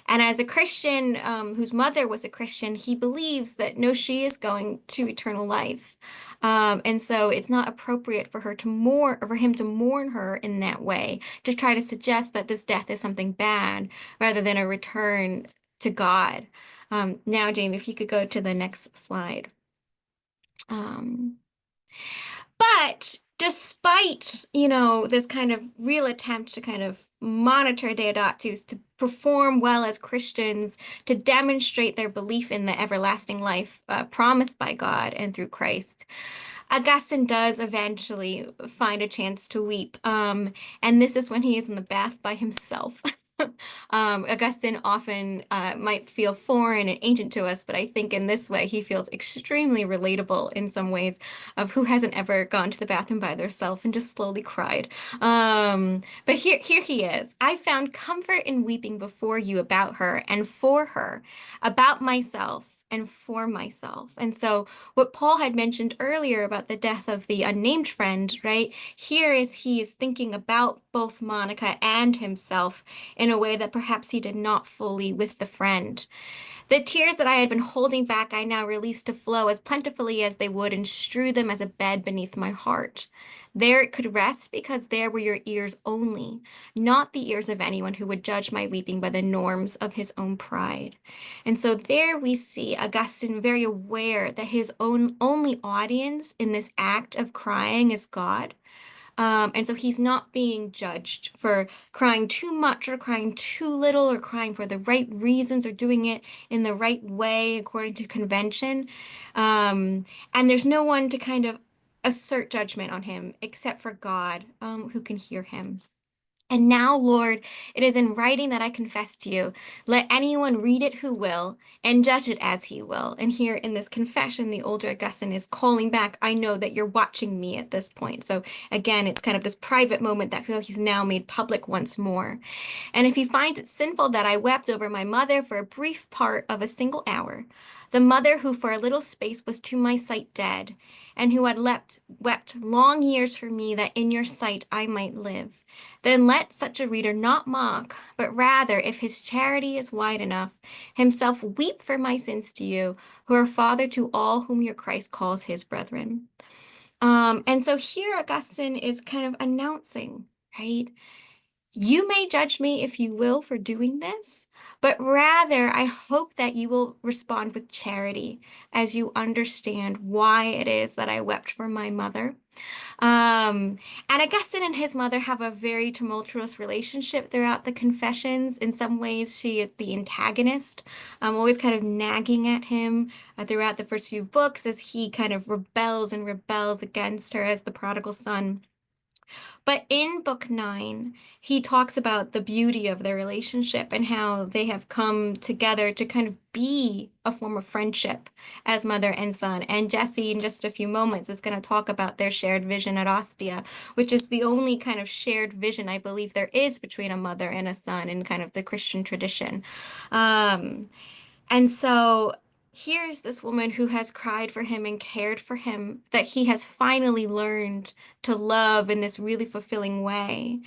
And as a Christian whose mother was a Christian, he believes that no, she is going to eternal life. And so it's not appropriate for her to mourn, or for him to mourn her in that way, to try to suggest that this death is something bad rather than a return to God. Now, Jamie, if you could go to the next slide. But despite, this kind of real attempt to kind of monitor Adeodatus, to perform well as Christians, to demonstrate their belief in the everlasting life promised by God and through Christ, Augustine does eventually find a chance to weep. And this is when he is in the bath by himself. Augustine often might feel foreign and ancient to us, but I think in this way he feels extremely relatable in some ways, of who hasn't ever gone to the bathroom by themselves and just slowly cried. But here he is. I found comfort in weeping before you about her and for her, about myself and for myself. And so what Paul had mentioned earlier about the death of the unnamed friend, right? Here is he is thinking about both Monica and himself in a way that perhaps he did not fully with the friend. The tears that I had been holding back, I now released to flow as plentifully as they would, and strew them as a bed beneath my heart. There it could rest, because there were your ears only, not the ears of anyone who would judge my weeping by the norms of his own pride. And so there we see Augustine very aware that his own only audience in this act of crying is God. And so he's not being judged for crying too much or crying too little, or crying for the right reasons, or doing it in the right way according to convention. And there's no one to kind of assert judgment on him except for God, who can hear him. And now, Lord, it is in writing that I confess to you. Let anyone read it who will, and judge it as he will. And here in this confession, the older Augustine is calling back, I know that you're watching me at this point. So again, it's kind of this private moment that he's now made public once more. And if he finds it sinful that I wept over my mother for a brief part of a single hour, the mother who for a little space was to my sight dead, and who had wept long years for me, that in your sight I might live. Then let such a reader not mock, but rather, if his charity is wide enough, himself weep for my sins to you, who are father to all whom your Christ calls his brethren. And so here Augustine is kind of announcing, right? You may judge me if you will for doing this, but rather I hope that you will respond with charity as you understand why it is that I wept for my mother. And Augustine and his mother have a very tumultuous relationship throughout the Confessions. In some ways, she is the antagonist, always kind of nagging at him throughout the first few books as he kind of rebels and rebels against her as the prodigal son. But in book 9, he talks about the beauty of their relationship and how they have come together to kind of be a form of friendship as mother and son. And Jesse, in just a few moments, is going to talk about their shared vision at Ostia, which is the only kind of shared vision I believe there is between a mother and a son in kind of the Christian tradition. And so here's this woman who has cried for him and cared for him, that he has finally learned to love in this really fulfilling way.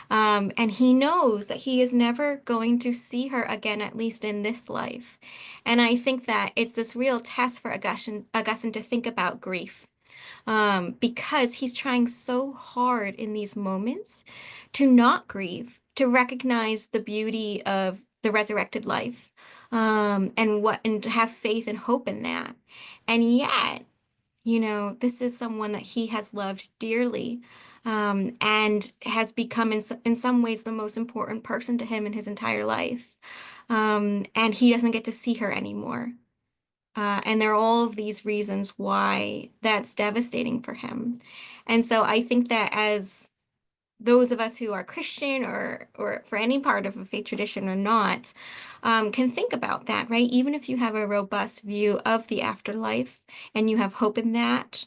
And he knows that he is never going to see her again, at least in this life. And I think that it's this real test for Augustine to think about grief. Because he's trying so hard in these moments to not grieve, to recognize the beauty of the resurrected life, and to have faith and hope in that. And yet, this is someone that he has loved dearly, and has become in some ways the most important person to him in his entire life. And he doesn't get to see her anymore. And there are all of these reasons why that's devastating for him. And so I think that as those of us who are Christian or for any part of a faith tradition or not, can think about that, right? Even if you have a robust view of the afterlife and you have hope in that,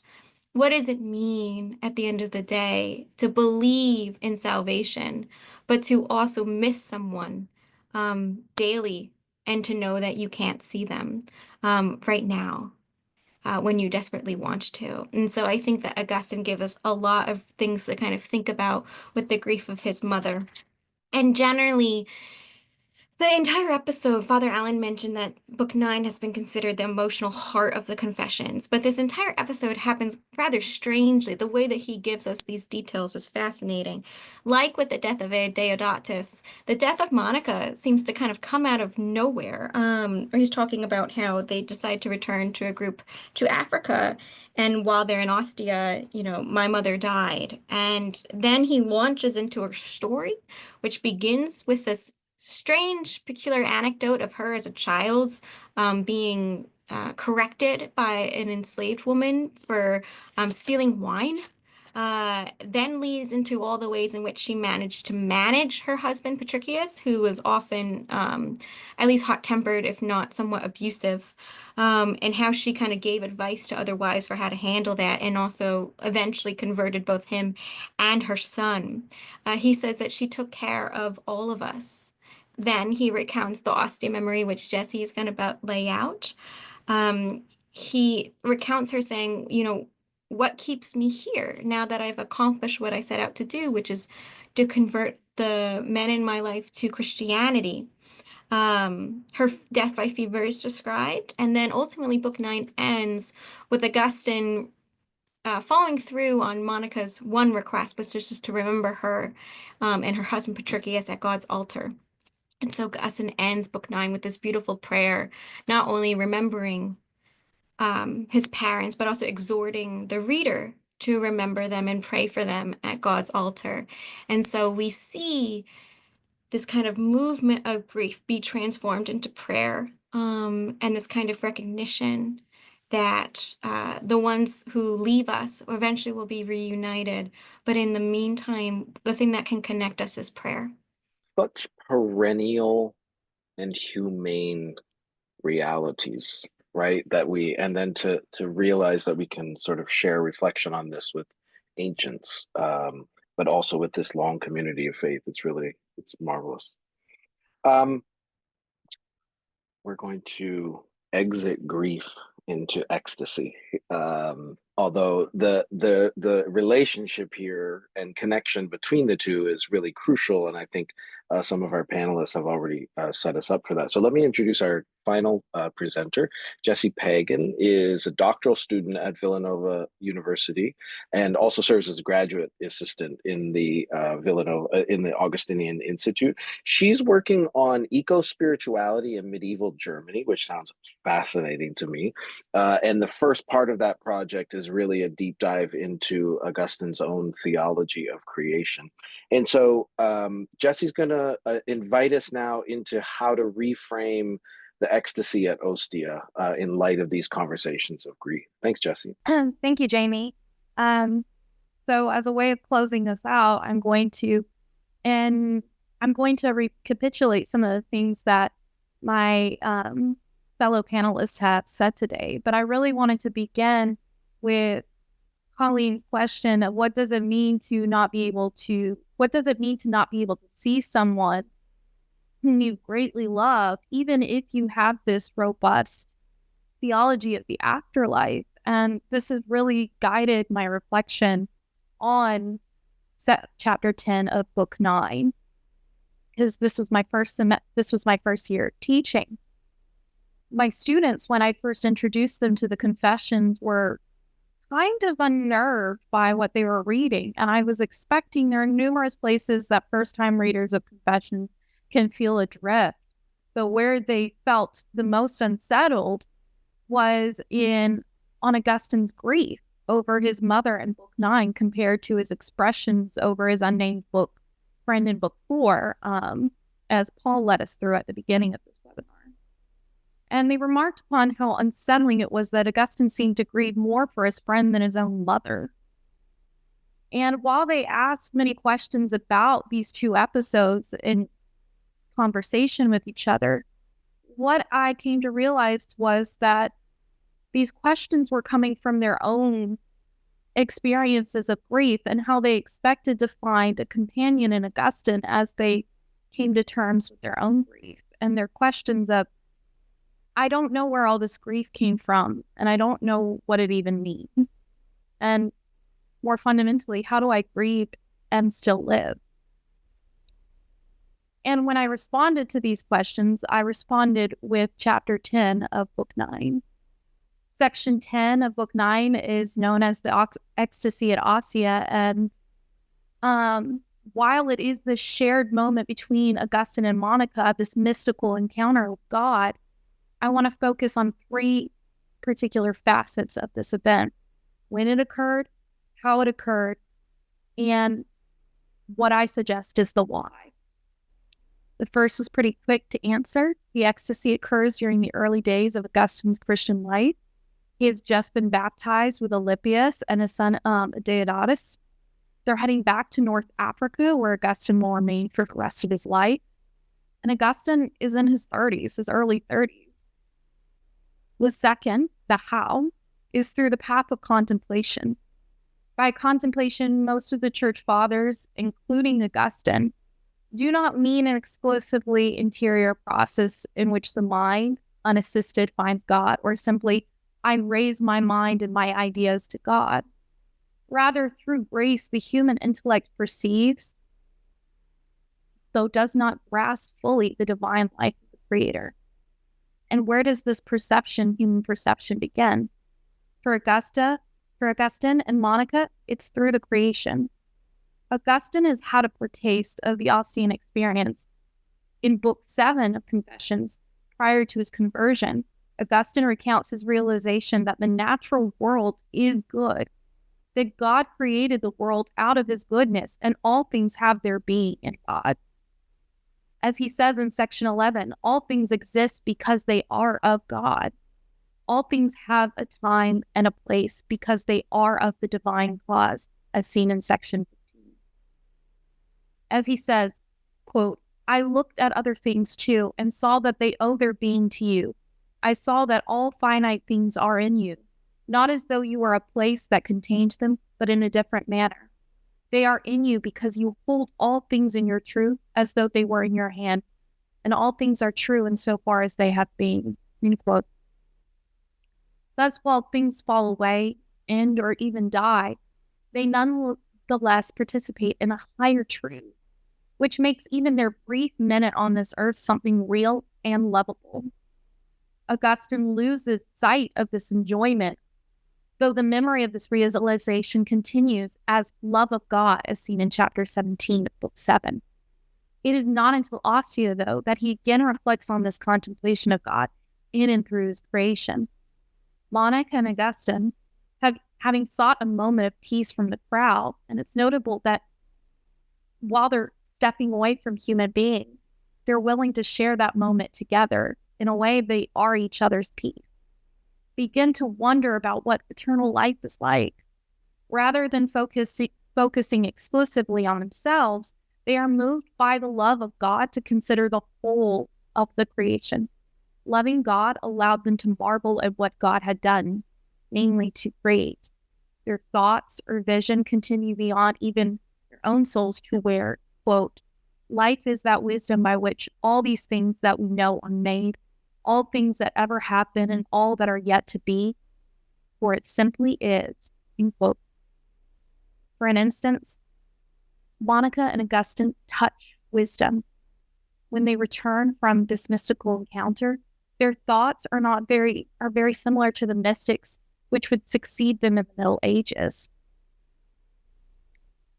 what does it mean at the end of the day to believe in salvation, but to also miss someone daily, and to know that you can't see them right now when you desperately want to? And so I think that Augustine gives us a lot of things to kind of think about with the grief of his mother. And generally, the entire episode, Father Allen mentioned that book 9 has been considered the emotional heart of the Confessions, but this entire episode happens rather strangely. The way that he gives us these details is fascinating. Like with the death of Adeodatus, the death of Monica seems to kind of come out of nowhere. He's talking about how they decide to return to a group to Africa, and while they're in Ostia, my mother died. And then he launches into a story, which begins with this strange, peculiar anecdote of her as a child being corrected by an enslaved woman for stealing wine. Then leads into all the ways in which she managed to manage her husband, Patricius, who was often at least hot-tempered, if not somewhat abusive, and how she kind of gave advice to other wives for how to handle that, and also eventually converted both him and her son. He says that she took care of all of us. Then he recounts the Ostia memory, which Jesse is going to about lay out. He recounts her saying, what keeps me here now that I've accomplished what I set out to do, which is to convert the men in my life to Christianity. Her death by fever is described. And then ultimately book 9 ends with Augustine following through on Monica's one request, which is just to remember her and her husband Patricius at God's altar. And so Augustine ends book 9 with this beautiful prayer, not only remembering his parents, but also exhorting the reader to remember them and pray for them at God's altar. And so we see this kind of movement of grief be transformed into prayer, and this kind of recognition that the ones who leave us eventually will be reunited. But in the meantime, the thing that can connect us is prayer. Such perennial and humane realities, right? And then to realize that we can sort of share reflection on this with ancients, but also with this long community of faith. It's marvelous. We're going to exit grief into ecstasy. Although the relationship here and connection between the two is really crucial, and I think some of our panelists have already set us up for that. So let me introduce our final presenter. Jessie Pagan is a doctoral student at Villanova University and also serves as a graduate assistant in the Augustinian Institute. She's working on eco-spirituality in medieval Germany, which sounds fascinating to me. And the first part of that project is really a deep dive into Augustine's own theology of creation. And so Jessie's going to invite us now into how to reframe the ecstasy at Ostia in light of these conversations of grief. Thanks, Jessie. Thank you, Jamie. So as a way of closing this out, I'm going to recapitulate some of the things that my fellow panelists have said today. But I really wanted to begin with Colleen's question of what does it mean to not be able to see someone whom you greatly love, even if you have this robust theology of the afterlife. And this has really guided my reflection on chapter 10 of book 9, because this was my first year teaching. My students, when I first introduced them to the confessions, were kind of unnerved by what they were reading. And I was expecting there are numerous places that first-time readers of confessions can feel adrift. But where they felt the most unsettled was on Augustine's grief over his mother in book 9 compared to his expressions over his unnamed friend in book 4, as Paul led us through at the beginning of this webinar. And they remarked upon how unsettling it was that Augustine seemed to grieve more for his friend than his own mother. And while they asked many questions about these two episodes in conversation with each other, what I came to realize was that these questions were coming from their own experiences of grief and how they expected to find a companion in Augustine as they came to terms with their own grief. And their questions of, I don't know where all this grief came from, and I don't know what it even means. And more fundamentally, how do I grieve and still live? And when I responded to these questions, I responded with chapter 10 of book 9. Section 10 of book 9 is known as the ecstasy at Ostia, and while it is the shared moment between Augustine and Monica, this mystical encounter with God, I want to focus on 3 particular facets of this event: when it occurred, how it occurred, and what I suggest is the why. The first is pretty quick to answer. The ecstasy occurs during the early days of Augustine's Christian life. He has just been baptized with Alypius and his son Adeodatus. They're heading back to North Africa, where Augustine will remain for the rest of his life. And Augustine is in his 30s, his early 30s. The second, the how, is through the path of contemplation. By contemplation, most of the church fathers, including Augustine, do not mean an exclusively interior process in which the mind, unassisted, finds God, or simply, I raise my mind and my ideas to God. Rather, through grace, the human intellect perceives, though does not grasp fully, the divine life of the Creator. And where does this human perception, begin? For Augustine and Monica, it's through the creation. Augustine has had a foretaste of the Augustian experience. In book 7 of Confessions, prior to his conversion, Augustine recounts his realization that the natural world is good, that God created the world out of his goodness, and all things have their being in God. As he says in section 11, all things exist because they are of God. All things have a time and a place because they are of the divine cause, as seen in section 15. As he says, quote, I looked at other things too and saw that they owe their being to you. I saw that all finite things are in you, not as though you were a place that contains them, but in a different manner. They are in you because you hold all things in your truth as though they were in your hand, and all things are true insofar as they have being. End quote. Thus, while things fall away, end, or even die, they nonetheless participate in a higher truth, which makes even their brief minute on this earth something real and lovable. Augustine loses sight of this enjoyment, though the memory of this realization continues as love of God, as seen in chapter 17 of book 7. It is not until Ostia, though, that he again reflects on this contemplation of God in and through his creation. Monica and Augustine, having sought a moment of peace from the crowd, and it's notable that while they're stepping away from human beings, they're willing to share that moment together. In a way, they are each other's peace. Begin to wonder about what eternal life is like. Rather than focusing exclusively on themselves, they are moved by the love of God to consider the whole of the creation. Loving God allowed them to marvel at what God had done, namely to create. Their thoughts or vision continue beyond even their own souls to where, quote, life is that wisdom by which all these things that we know are made, all things that ever have been and all that are yet to be, for it simply is, end quote. For an instance, Monica and Augustine touch wisdom. When they return from this mystical encounter, their thoughts are very similar to the mystics which would succeed them in the Middle Ages.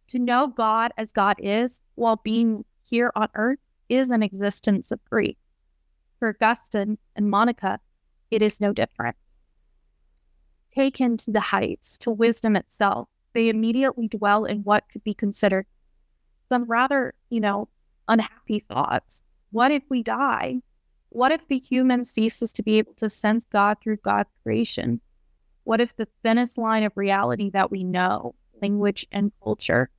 To know God as God is while being here on earth is an existence of grief. For Augustine and Monica, it is no different. Taken to the heights, to wisdom itself, they immediately dwell in what could be considered some rather, unhappy thoughts. What if we die? What if the human ceases to be able to sense God through God's creation? What if the thinnest line of reality that we know, language and culture,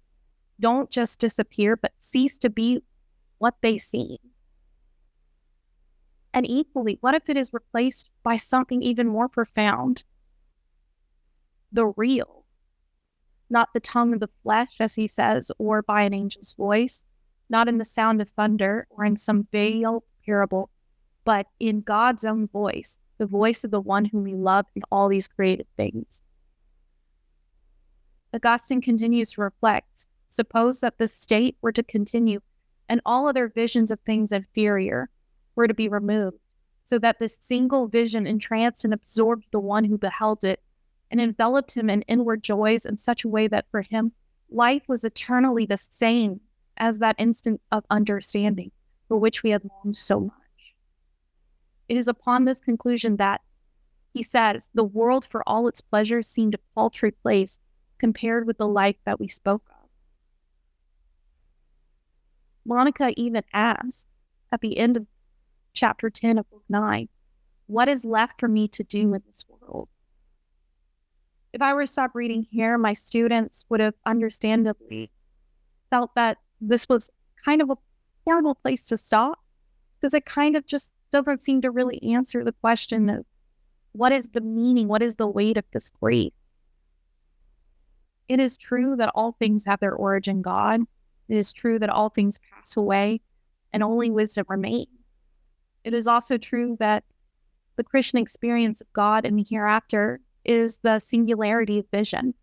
don't just disappear, but cease to be what they seem? And equally, what if it is replaced by something even more profound? The real. Not the tongue of the flesh, as he says, or by an angel's voice, not in the sound of thunder or in some veiled parable, but in God's own voice, the voice of the one whom we love in all these created things. Augustine continues to reflect, suppose that this state were to continue and all other visions of things inferior were to be removed, so that this single vision entranced and absorbed the one who beheld it and enveloped him in inward joys in such a way that for him, life was eternally the same as that instant of understanding for which we had longed so much. It is upon this conclusion that, he says, the world for all its pleasures seemed a paltry place compared with the life that we spoke of. Monica even asks, at the end of chapter 10 of book 9, what is left for me to do in this world? If I were to stop reading here, my students would have understandably felt that this was kind of a horrible place to stop, because it kind of just doesn't seem to really answer the question of what is the meaning, what is the weight of this grief? It is true that all things have their origin in God. It is true that all things pass away and only wisdom remains. It is also true that the Christian experience of God in the hereafter is the singularity of vision,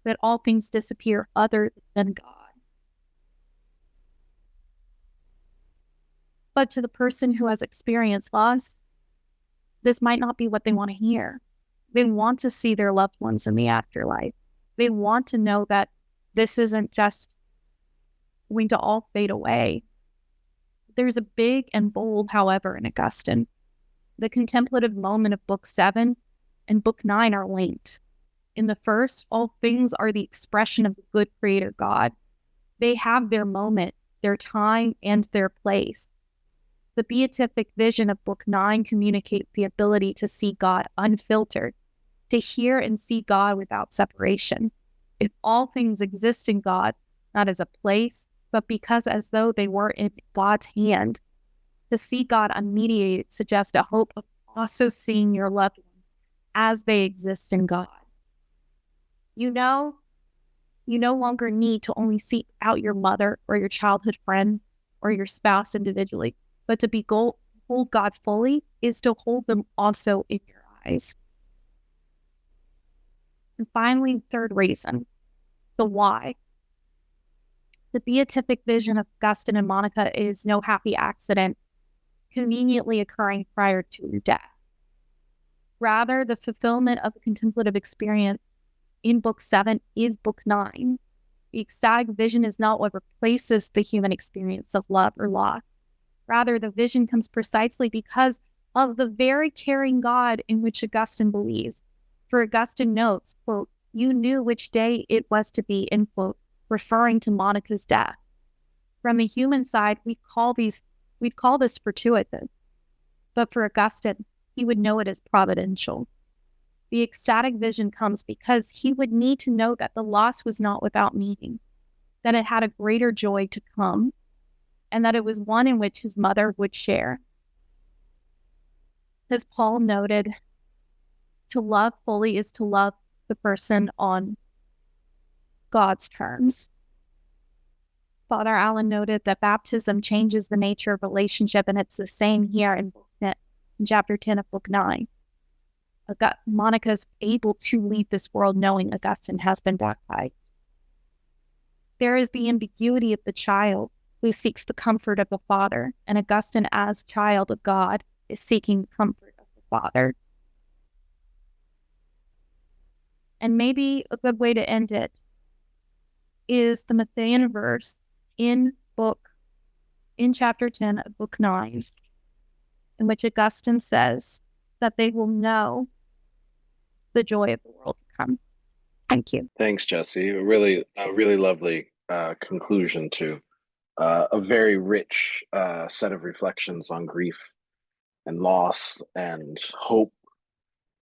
that all things disappear other than God. But to the person who has experienced loss, this might not be what they want to hear. They want to see their loved ones in the afterlife. They want to know that this isn't just going to all fade away. There's a big and bold, however, in Augustine. The contemplative moment of book 7 and book 9 are linked. In the first, all things are the expression of the good creator God. They have their moment, their time, and their place. The beatific vision of book 9 communicates the ability to see God unfiltered, to hear and see God without separation. If all things exist in God, not as a place, but because as though they were in God's hand, to see God unmediated suggests a hope of also seeing your loved ones as they exist in God. You no longer need to only seek out your mother or your childhood friend or your spouse individually, but to hold God fully is to hold them also in your eyes. And finally, third reason, the why. The beatific vision of Augustine and Monica is no happy accident conveniently occurring prior to death. Rather, the fulfillment of the contemplative experience in Book 7 is Book 9. The ecstatic vision is not what replaces the human experience of love or loss. Rather, the vision comes precisely because of the very caring God in which Augustine believes. For Augustine notes, quote, "You knew which day it was to be," end quote, referring to Monica's death. From the human side, we'd call this fortuitous. But for Augustine, he would know it as providential. The ecstatic vision comes because he would need to know that the loss was not without meaning, that it had a greater joy to come, and that it was one in which his mother would share. As Paul noted, to love fully is to love the person on God's terms. Father Allen noted that baptism changes the nature of relationship, and it's the same here in chapter 10 of Book 9. Monica is able to leave this world knowing Augustine has been baptized. There is the ambiguity of the child who seeks the comfort of the Father, and Augustine, as child of God, is seeking the comfort of the Father. And maybe a good way to end it is the Matthean verse in chapter 10 of Book 9, in which Augustine says that they will know the joy of the world to come. Thank you. Thanks, Jesse. A really lovely conclusion to a very rich set of reflections on grief and loss and hope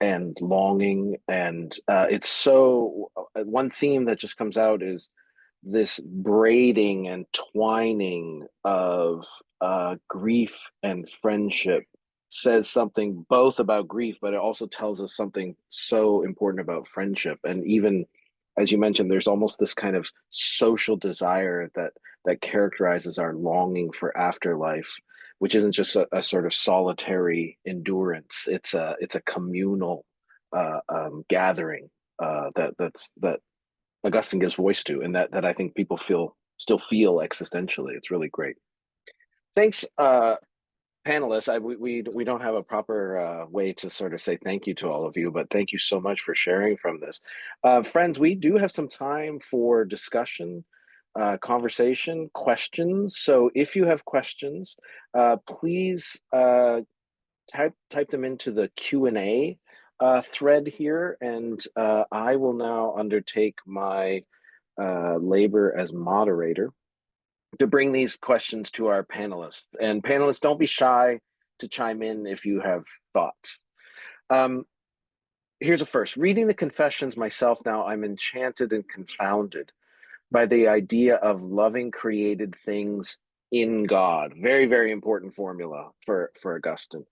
and longing. And it's so, one theme that just comes out is this braiding and twining of grief and friendship. Says something both about grief, but it also tells us something so important about friendship. And even, as you mentioned, there's almost this kind of social desire that characterizes our longing for afterlife, which isn't just a sort of solitary endurance. It's a communal gathering that Augustine gives voice to, and that I think people still feel existentially. It's really great. Thanks, panelists. We don't have a proper way to sort of say thank you to all of you, but thank you so much for sharing from this. Friends, we do have some time for discussion, conversation, questions. So if you have questions, please type them into the Q&A thread here, and I will now undertake my labor as moderator to bring these questions to our panelists. And panelists, don't be shy to chime in if you have thoughts. Here's a first. Reading the Confessions myself now, I'm enchanted and confounded by the idea of loving created things in God. Very, very important formula for Augustine.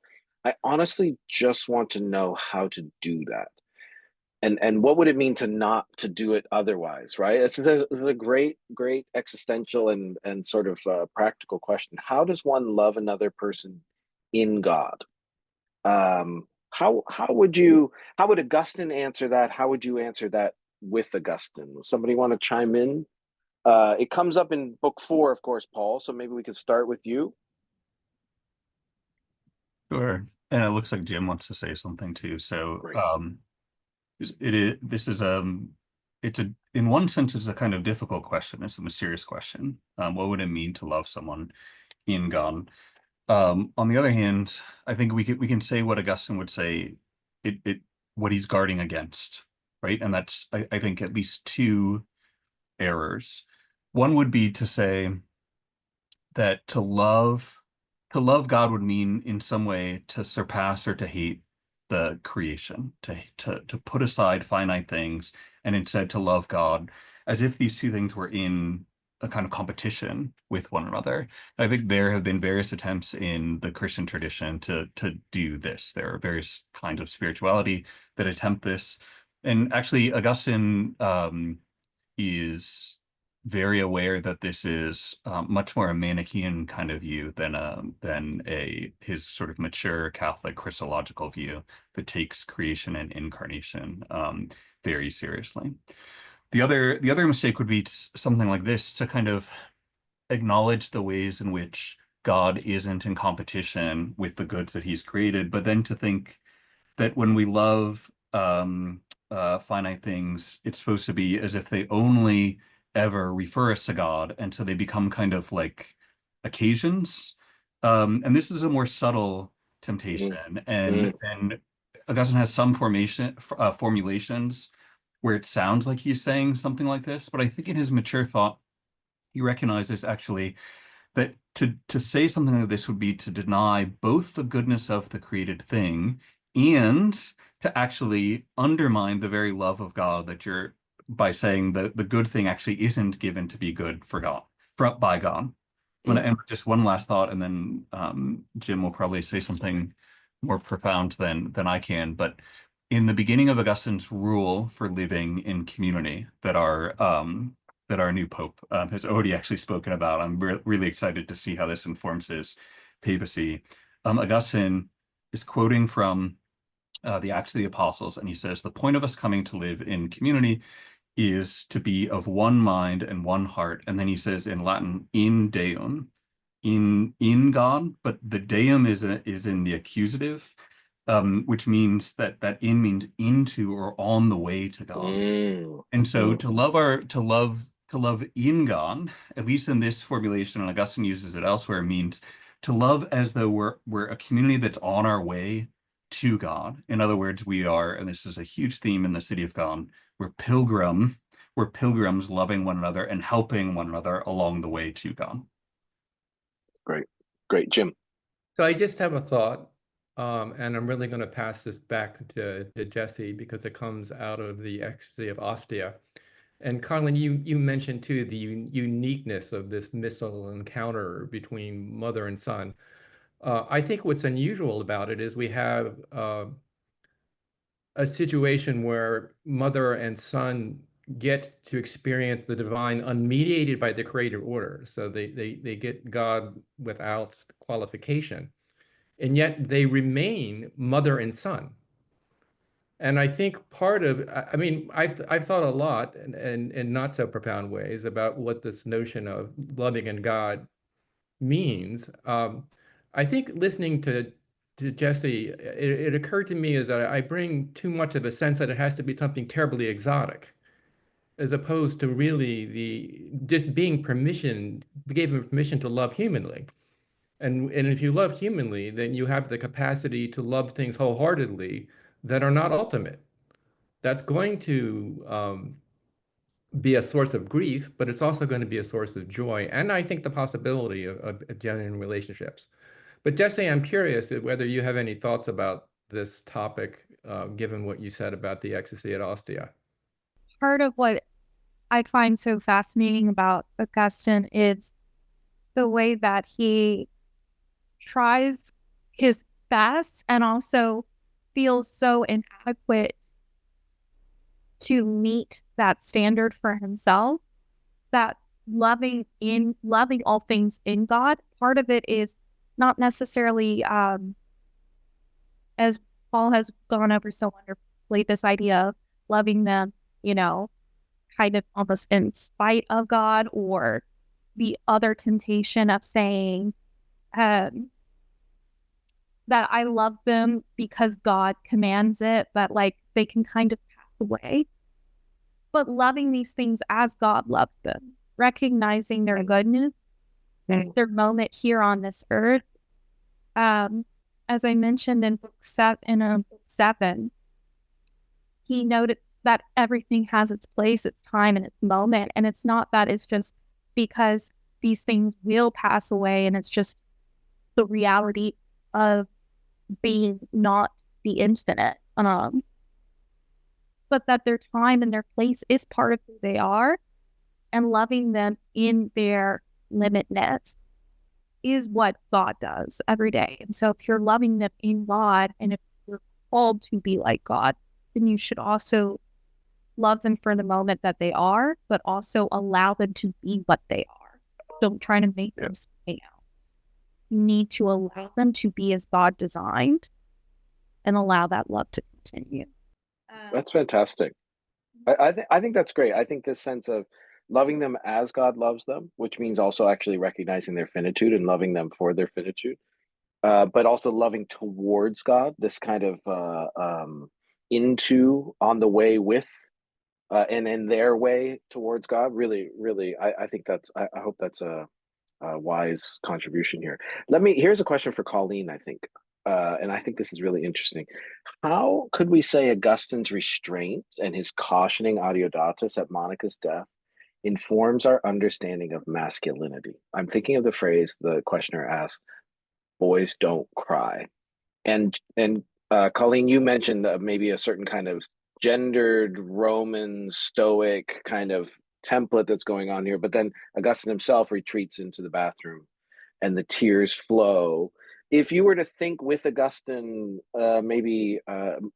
I honestly just want to know how to do that. And what would it mean to not to do it otherwise, right? It's a great existential and sort of practical question. How does one love another person in God? How would Augustine answer that? How would you answer that with Augustine? Somebody want to chime in? It comes up in Book 4, of course, Paul. So maybe we could start with you. Sure. And it looks like Jim wants to say something too. So Great. In one sense, it's a kind of difficult question. It's a mysterious question. What would it mean to love someone in God? On the other hand, I think we can say what Augustine would say, what he's guarding against, right? And that's, I think, at least two errors. One would be to say that to love God would mean in some way to surpass or to hate the creation, to put aside finite things and instead to love God, as if these two things were in a kind of competition with one another. I think there have been various attempts in the Christian tradition to do this. There are various kinds of spirituality that attempt this. And actually, Augustine is very aware that this is much more a Manichaean kind of view than his sort of mature Catholic Christological view that takes creation and incarnation very seriously. The other mistake would be something like this, to kind of acknowledge the ways in which God isn't in competition with the goods that he's created, but then to think that when we love finite things, it's supposed to be as if they only ever refer us to God, and so they become kind of like occasions. And this is a more subtle temptation, and Augustine has some formulations where it sounds like he's saying something like this, but I think in his mature thought, he recognizes actually that to say something like this would be to deny both the goodness of the created thing and to actually undermine the very love of God that you're, by saying the good thing actually isn't given to be good for God, by God. I'm going to end with just one last thought, and then Jim will probably say something more profound than I can. But in the beginning of Augustine's rule for living in community that our new Pope has already actually spoken about, I'm really excited to see how this informs his papacy. Augustine is quoting from the Acts of the Apostles, and he says, "The point of us coming to live in community is to be of one mind and one heart." And then he says in Latin, "in Deum," in God, but the Deum is in the accusative, which means that in means into or on the way to God. And so to love in God, at least in this formulation, and Augustine uses it elsewhere, means to love as though we're a community that's on our way to God. In other words, we are, and this is a huge theme in the City of God, we're pilgrims loving one another and helping one another along the way to God. Great, Jim. So I just have a thought, and I'm really going to pass this back to Jesse because it comes out of the ecstasy of Ostia. And Colin, you mentioned too the uniqueness of this mystical encounter between mother and son. I think what's unusual about it is we have a situation where mother and son get to experience the divine unmediated by the creator order. So they get God without qualification, and yet they remain mother and son. And I think part of, I mean, I've thought a lot and in not so profound ways about what this notion of loving in God means. I think listening to Jesse, it occurred to me is that I bring too much of a sense that it has to be something terribly exotic, as opposed to really just being given permission to love humanly. And if you love humanly, then you have the capacity to love things wholeheartedly that are not ultimate. That's going to be a source of grief, but it's also going to be a source of joy. And I think the possibility of genuine relationships. But Jesse, I'm curious whether you have any thoughts about this topic, given what you said about the ecstasy at Ostia. Part of what I find so fascinating about Augustine is the way that he tries his best and also feels so inadequate to meet that standard for himself, that loving all things in God, part of it is not necessarily, as Paul has gone over so wonderfully, this idea of loving them, kind of almost in spite of God, or the other temptation of saying that I love them because God commands it, but like they can kind of pass away. But loving these things as God loves them, recognizing their goodness, their moment here on this earth. As I mentioned in book 7, he noted that everything has its place, its time, and its moment. And it's not that it's just because these things will pass away and it's just the reality of being not the infinite. But that their time and their place is part of who they are, and loving them in their limitness is what God does every day. And so if you're loving them in God, and if you're called to be like God, then you should also love them for the moment that they are, but also allow them to be what they are. Don't try to make them something else. You need to allow them to be as God designed and allow that love to continue. That's fantastic. I think that's great. I think this sense of loving them as God loves them, which means also actually recognizing their finitude and loving them for their finitude, but also loving towards God, this kind of into, on the way with, and in their way towards God. Really, really, I think I hope that's a wise contribution here. Here's a question for Colleen, I think. And I think this is really interesting. How could we say Augustine's restraint and his cautioning Adeodatus at Monica's death informs our understanding of masculinity? I'm thinking of the phrase the questioner asked, "Boys don't cry." And Colleen, you mentioned maybe a certain kind of gendered Roman Stoic kind of template that's going on here, but then Augustine himself retreats into the bathroom and the tears flow. If you were to think with Augustine, maybe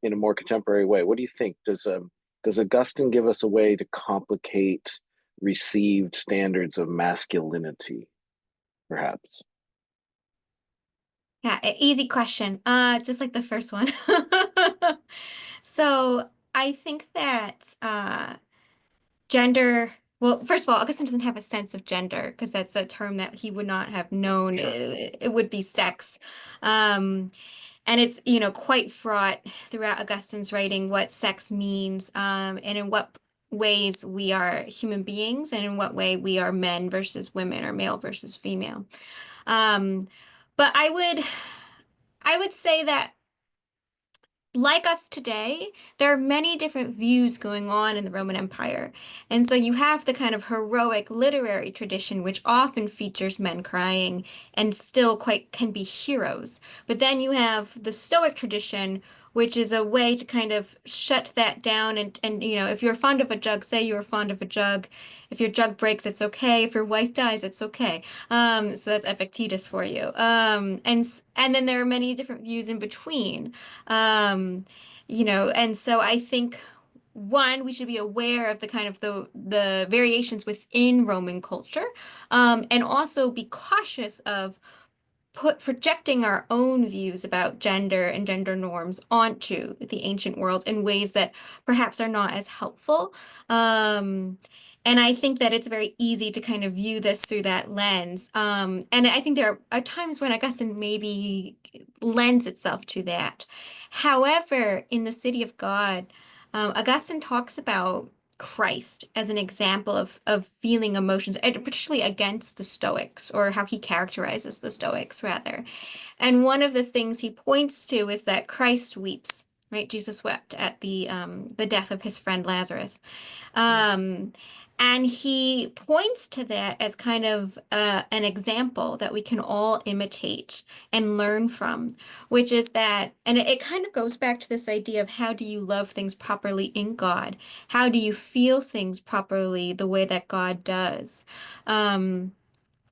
in a more contemporary way, what do you think? Does Augustine give us a way to complicate received standards of masculinity, perhaps? Yeah, easy question. Just like the first one. So I think that gender, well, first of all, Augustine doesn't have a sense of gender because that's a term that he would not have known. Sure. It would be sex. And it's, quite fraught throughout Augustine's writing what sex means, and in what ways we are human beings and in what way we are men versus women or male versus female. But I would say that like us today, there are many different views going on in the Roman Empire. And so you have the kind of heroic literary tradition, which often features men crying and still quite can be heroes. But then you have the Stoic tradition, which is a way to kind of shut that down. And if you're fond of a jug, say you were fond of a jug. If your jug breaks, it's okay. If your wife dies, it's okay. So that's Epictetus for you. And then there are many different views in between. And so I think one, we should be aware of the kind of the variations within Roman culture, and also be cautious of projecting our own views about gender and gender norms onto the ancient world in ways that perhaps are not as helpful. And I think that it's very easy to kind of view this through that lens. And I think there are times when Augustine maybe lends itself to that. However, in the City of God, Augustine talks about Christ as an example of feeling emotions, and particularly against the Stoics, or how he characterizes the Stoics, rather. And one of the things he points to is that Christ weeps, right? Jesus wept at the death of his friend Lazarus. And he points to that as kind of an example that we can all imitate and learn from, which is that, and it kind of goes back to this idea of how do you love things properly in God? How do you feel things properly the way that God does? And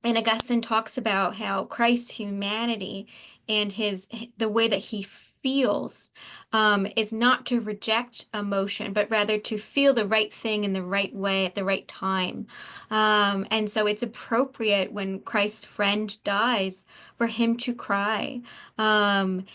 Augustine talks about how Christ's humanity and the way that he feels is not to reject emotion, but rather to feel the right thing in the right way at the right time. And so it's appropriate when Christ's friend dies for him to cry. And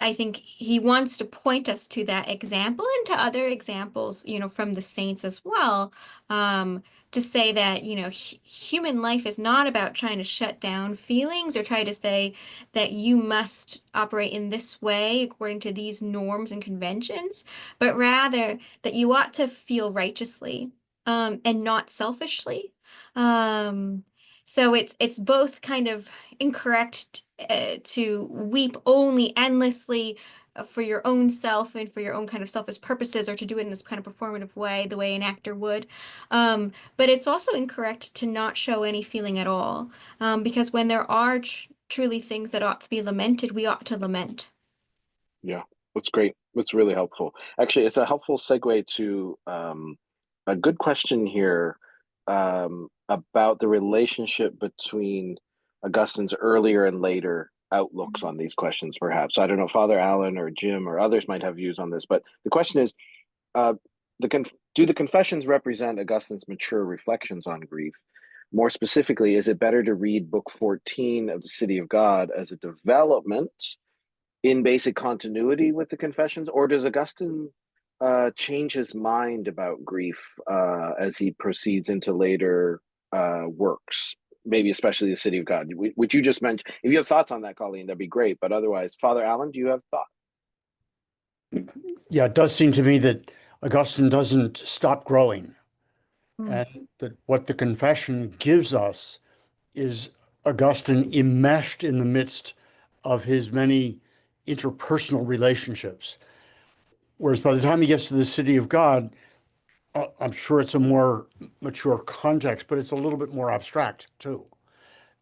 I think he wants to point us to that example and to other examples, from the saints as well, to say that, human life is not about trying to shut down feelings or try to say that you must operate in this way according to these norms and conventions, but rather that you ought to feel righteously, and not selfishly. So it's both kind of incorrect to weep only endlessly for your own self and for your own kind of selfish purposes, or to do it in this kind of performative way, the way an actor would. But it's also incorrect to not show any feeling at all, because when there are truly things that ought to be lamented, we ought to lament. Yeah, that's great. That's really helpful. Actually, it's a helpful segue to a good question here about the relationship between Augustine's earlier and later outlooks on these questions, perhaps. I don't know, Father Allen or Jim or others might have views on this, but the question is, do the confessions represent Augustine's mature reflections on grief? More specifically, is it better to read Book 14 of the City of God as a development in basic continuity with the confessions, or does Augustine change his mind about grief as he proceeds into later works, maybe especially the City of God, which you just mentioned? If you have thoughts on that, Colleen, that'd be great. But otherwise, Father Allen, do you have thoughts? Yeah, it does seem to me that Augustine doesn't stop growing, and that what the confession gives us is Augustine enmeshed in the midst of his many interpersonal relationships. Whereas by the time he gets to the City of God, I'm sure it's a more mature context, but it's a little bit more abstract too.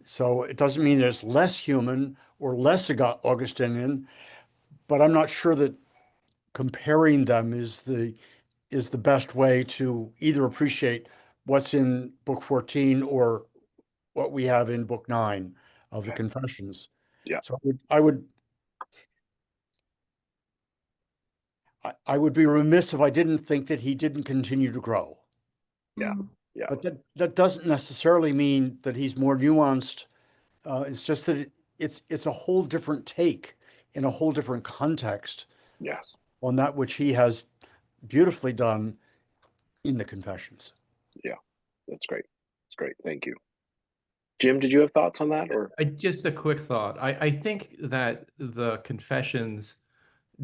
So it doesn't mean that it's less human or less Augustinian, but I'm not sure that comparing them is the best way to either appreciate what's in Book 14 or what we have in Book 9 of the Confessions. Yeah. So I would be remiss if I didn't think that he didn't continue to grow. Yeah. Yeah. But that doesn't necessarily mean that he's more nuanced. It's just that it's a whole different take in a whole different context Yes. on that which he has beautifully done in the Confessions. Yeah. That's great. That's great. Thank you. Jim, did you have thoughts on that? Or Just a quick thought. I think that the Confessions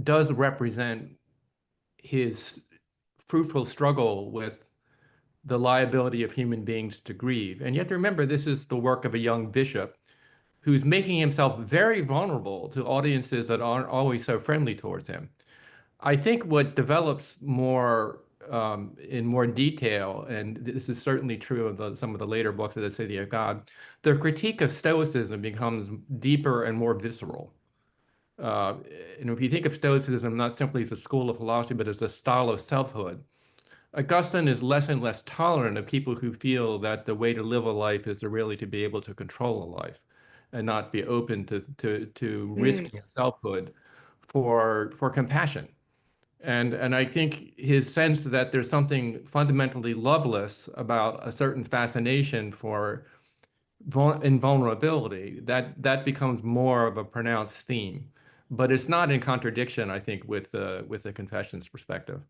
does represent his fruitful struggle with the liability of human beings to grieve. And yet remember, this is the work of a young bishop who's making himself very vulnerable to audiences that aren't always so friendly towards him. I think what develops more in more detail, and this is certainly true of some of the later books of the City of God, the critique of Stoicism becomes deeper and more visceral. And if you think of Stoicism not simply as a school of philosophy, but as a style of selfhood, Augustine is less and less tolerant of people who feel that the way to live a life is to really to be able to control a life and not be open to risking selfhood for compassion. And I think his sense that there's something fundamentally loveless about a certain fascination for invulnerability, that becomes more of a pronounced theme. But it's not in contradiction, I think, with the Confessions perspective.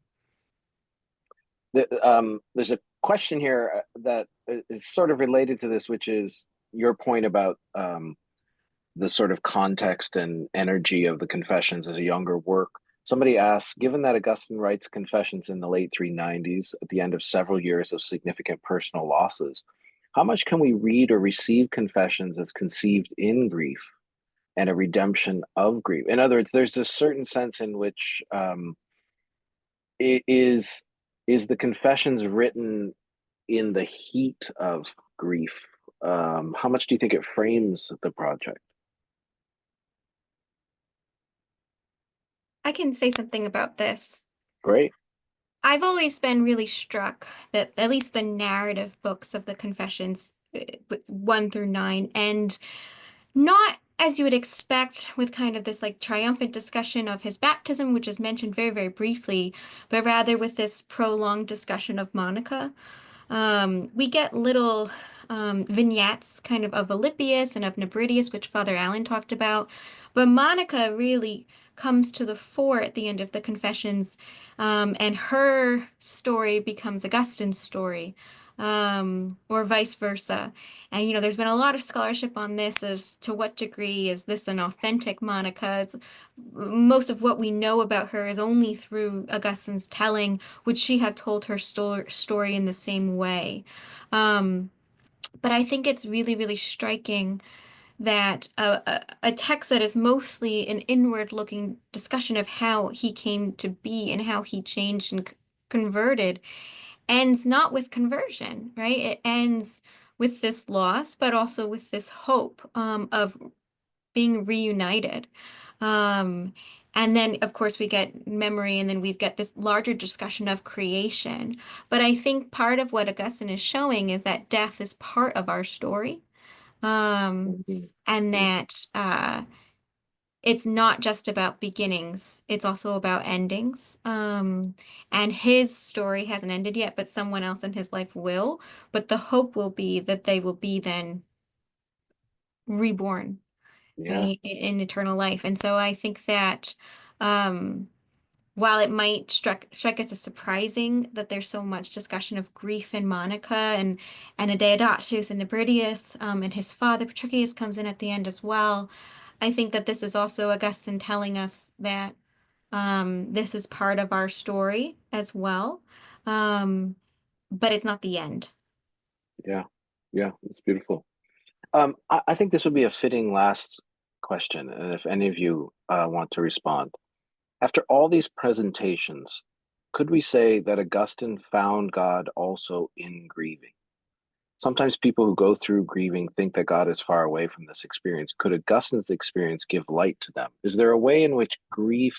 There's a question here that is sort of related to this, which is your point about the sort of context and energy of the Confessions as a younger work. Somebody asks, given that Augustine writes Confessions in the late 390s at the end of several years of significant personal losses, how much can we read or receive Confessions as conceived in grief and a redemption of grief? In other words, there's a certain sense in which it is the Confessions written in the heat of grief? How much do you think it frames the project? I can say something about this. Great. I've always been really struck that at least the narrative books of the Confessions, 1 through 9, and not as you would expect with kind of this like triumphant discussion of his baptism, which is mentioned very, very briefly, but rather with this prolonged discussion of Monica. We get little vignettes kind of Alypius and of Nebridius, which Father Allen talked about. But Monica really comes to the fore at the end of the Confessions, and her story becomes Augustine's story, or vice versa. And, you know, there's been a lot of scholarship on this as to what degree is this an authentic Monica. Most of what we know about her is only through Augustine's telling. Would she have told her story in the same way? But I think it's really, really striking that a text that is mostly an inward-looking discussion of how he came to be and how he changed and converted ends not with conversion, right? It ends with this loss, but also with this hope of being reunited. And then, of course, we get memory, and then we've got this larger discussion of creation. But I think part of what Augustine is showing is that death is part of our story, and that it's not just about beginnings, it's also about endings. And his story hasn't ended yet, but someone else in his life will. But the hope will be that they will be then reborn Yeah. in eternal life. And so I think that while it might strike us as surprising that there's so much discussion of grief in Monica and Adeodatus and Nebridius, and his father Patricius comes in at the end as well. I think that this is also Augustine telling us that this is part of our story as well, but it's not the end. Yeah. Yeah. It's beautiful. I think this would be a fitting last question, and if any of you want to respond. After all these presentations, could we say that Augustine found God also in grieving? Sometimes people who go through grieving think that God is far away from this experience. Could Augustine's experience give light to them? Is there a way in which grief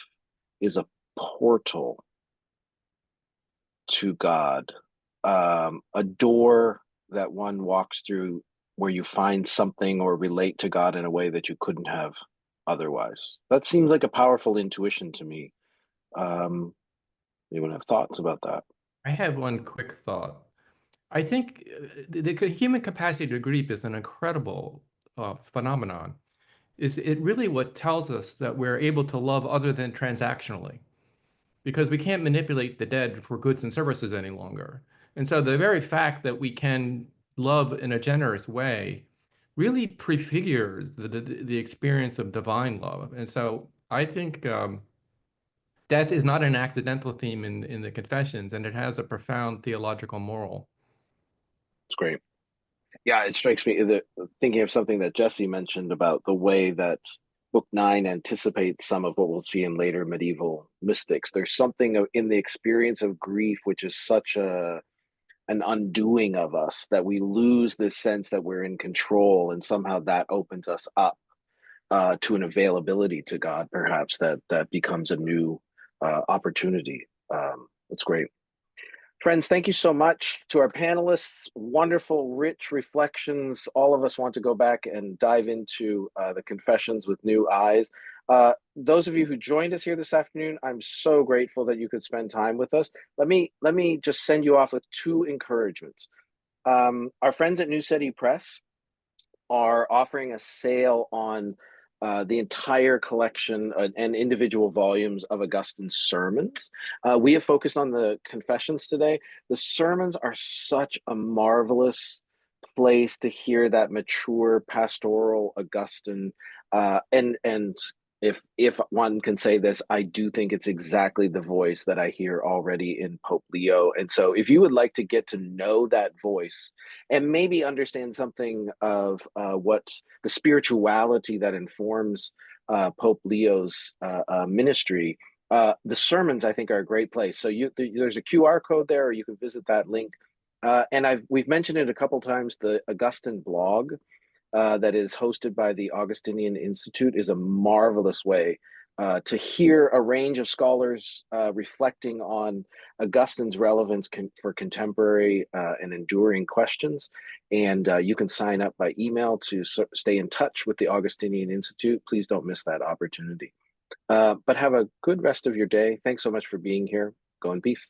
is a portal to God, a door that one walks through where you find something or relate to God in a way that you couldn't have otherwise? That seems like a powerful intuition to me. Anyone have thoughts about that? I have one quick thought. I think the human capacity to grieve is an incredible phenomenon. Is it really what tells us that we're able to love other than transactionally? Because we can't manipulate the dead for goods and services any longer. And so the very fact that we can love in a generous way really prefigures the experience of divine love. And so I think death is not an accidental theme in the Confessions, and it has a profound theological moral. It's great. Yeah, it strikes me that thinking of something that Jesse mentioned about the way that Book 9 anticipates some of what we'll see in later medieval mystics. There's something in the experience of grief which is such an undoing of us that we lose this sense that we're in control, and somehow that opens us up to an availability to God, perhaps that becomes a new opportunity. That's great. Friends, thank you so much to our panelists. Wonderful, rich reflections. All of us want to go back and dive into the Confessions with new eyes. Those of you who joined us here this afternoon, I'm so grateful that you could spend time with us. Let me just send you off with two encouragements. Our friends at New City Press are offering a sale on the entire collection and individual volumes of Augustine's sermons. We have focused on the Confessions today. The sermons are such a marvelous place to hear that mature pastoral Augustine, and if one can say this, I do think it's exactly the voice that I hear already in Pope Leo. And so if you would like to get to know that voice and maybe understand something of what the spirituality that informs Pope Leo's ministry, the sermons I think are a great place. So there's a QR code there, or you can visit that link. And we've mentioned it a couple times. The Augustine blog that is hosted by the Augustinian Institute is a marvelous way to hear a range of scholars reflecting on Augustine's relevance for contemporary and enduring questions. And you can sign up by email to stay in touch with the Augustinian Institute. Please don't miss that opportunity. But have a good rest of your day. Thanks so much for being here. Go in peace.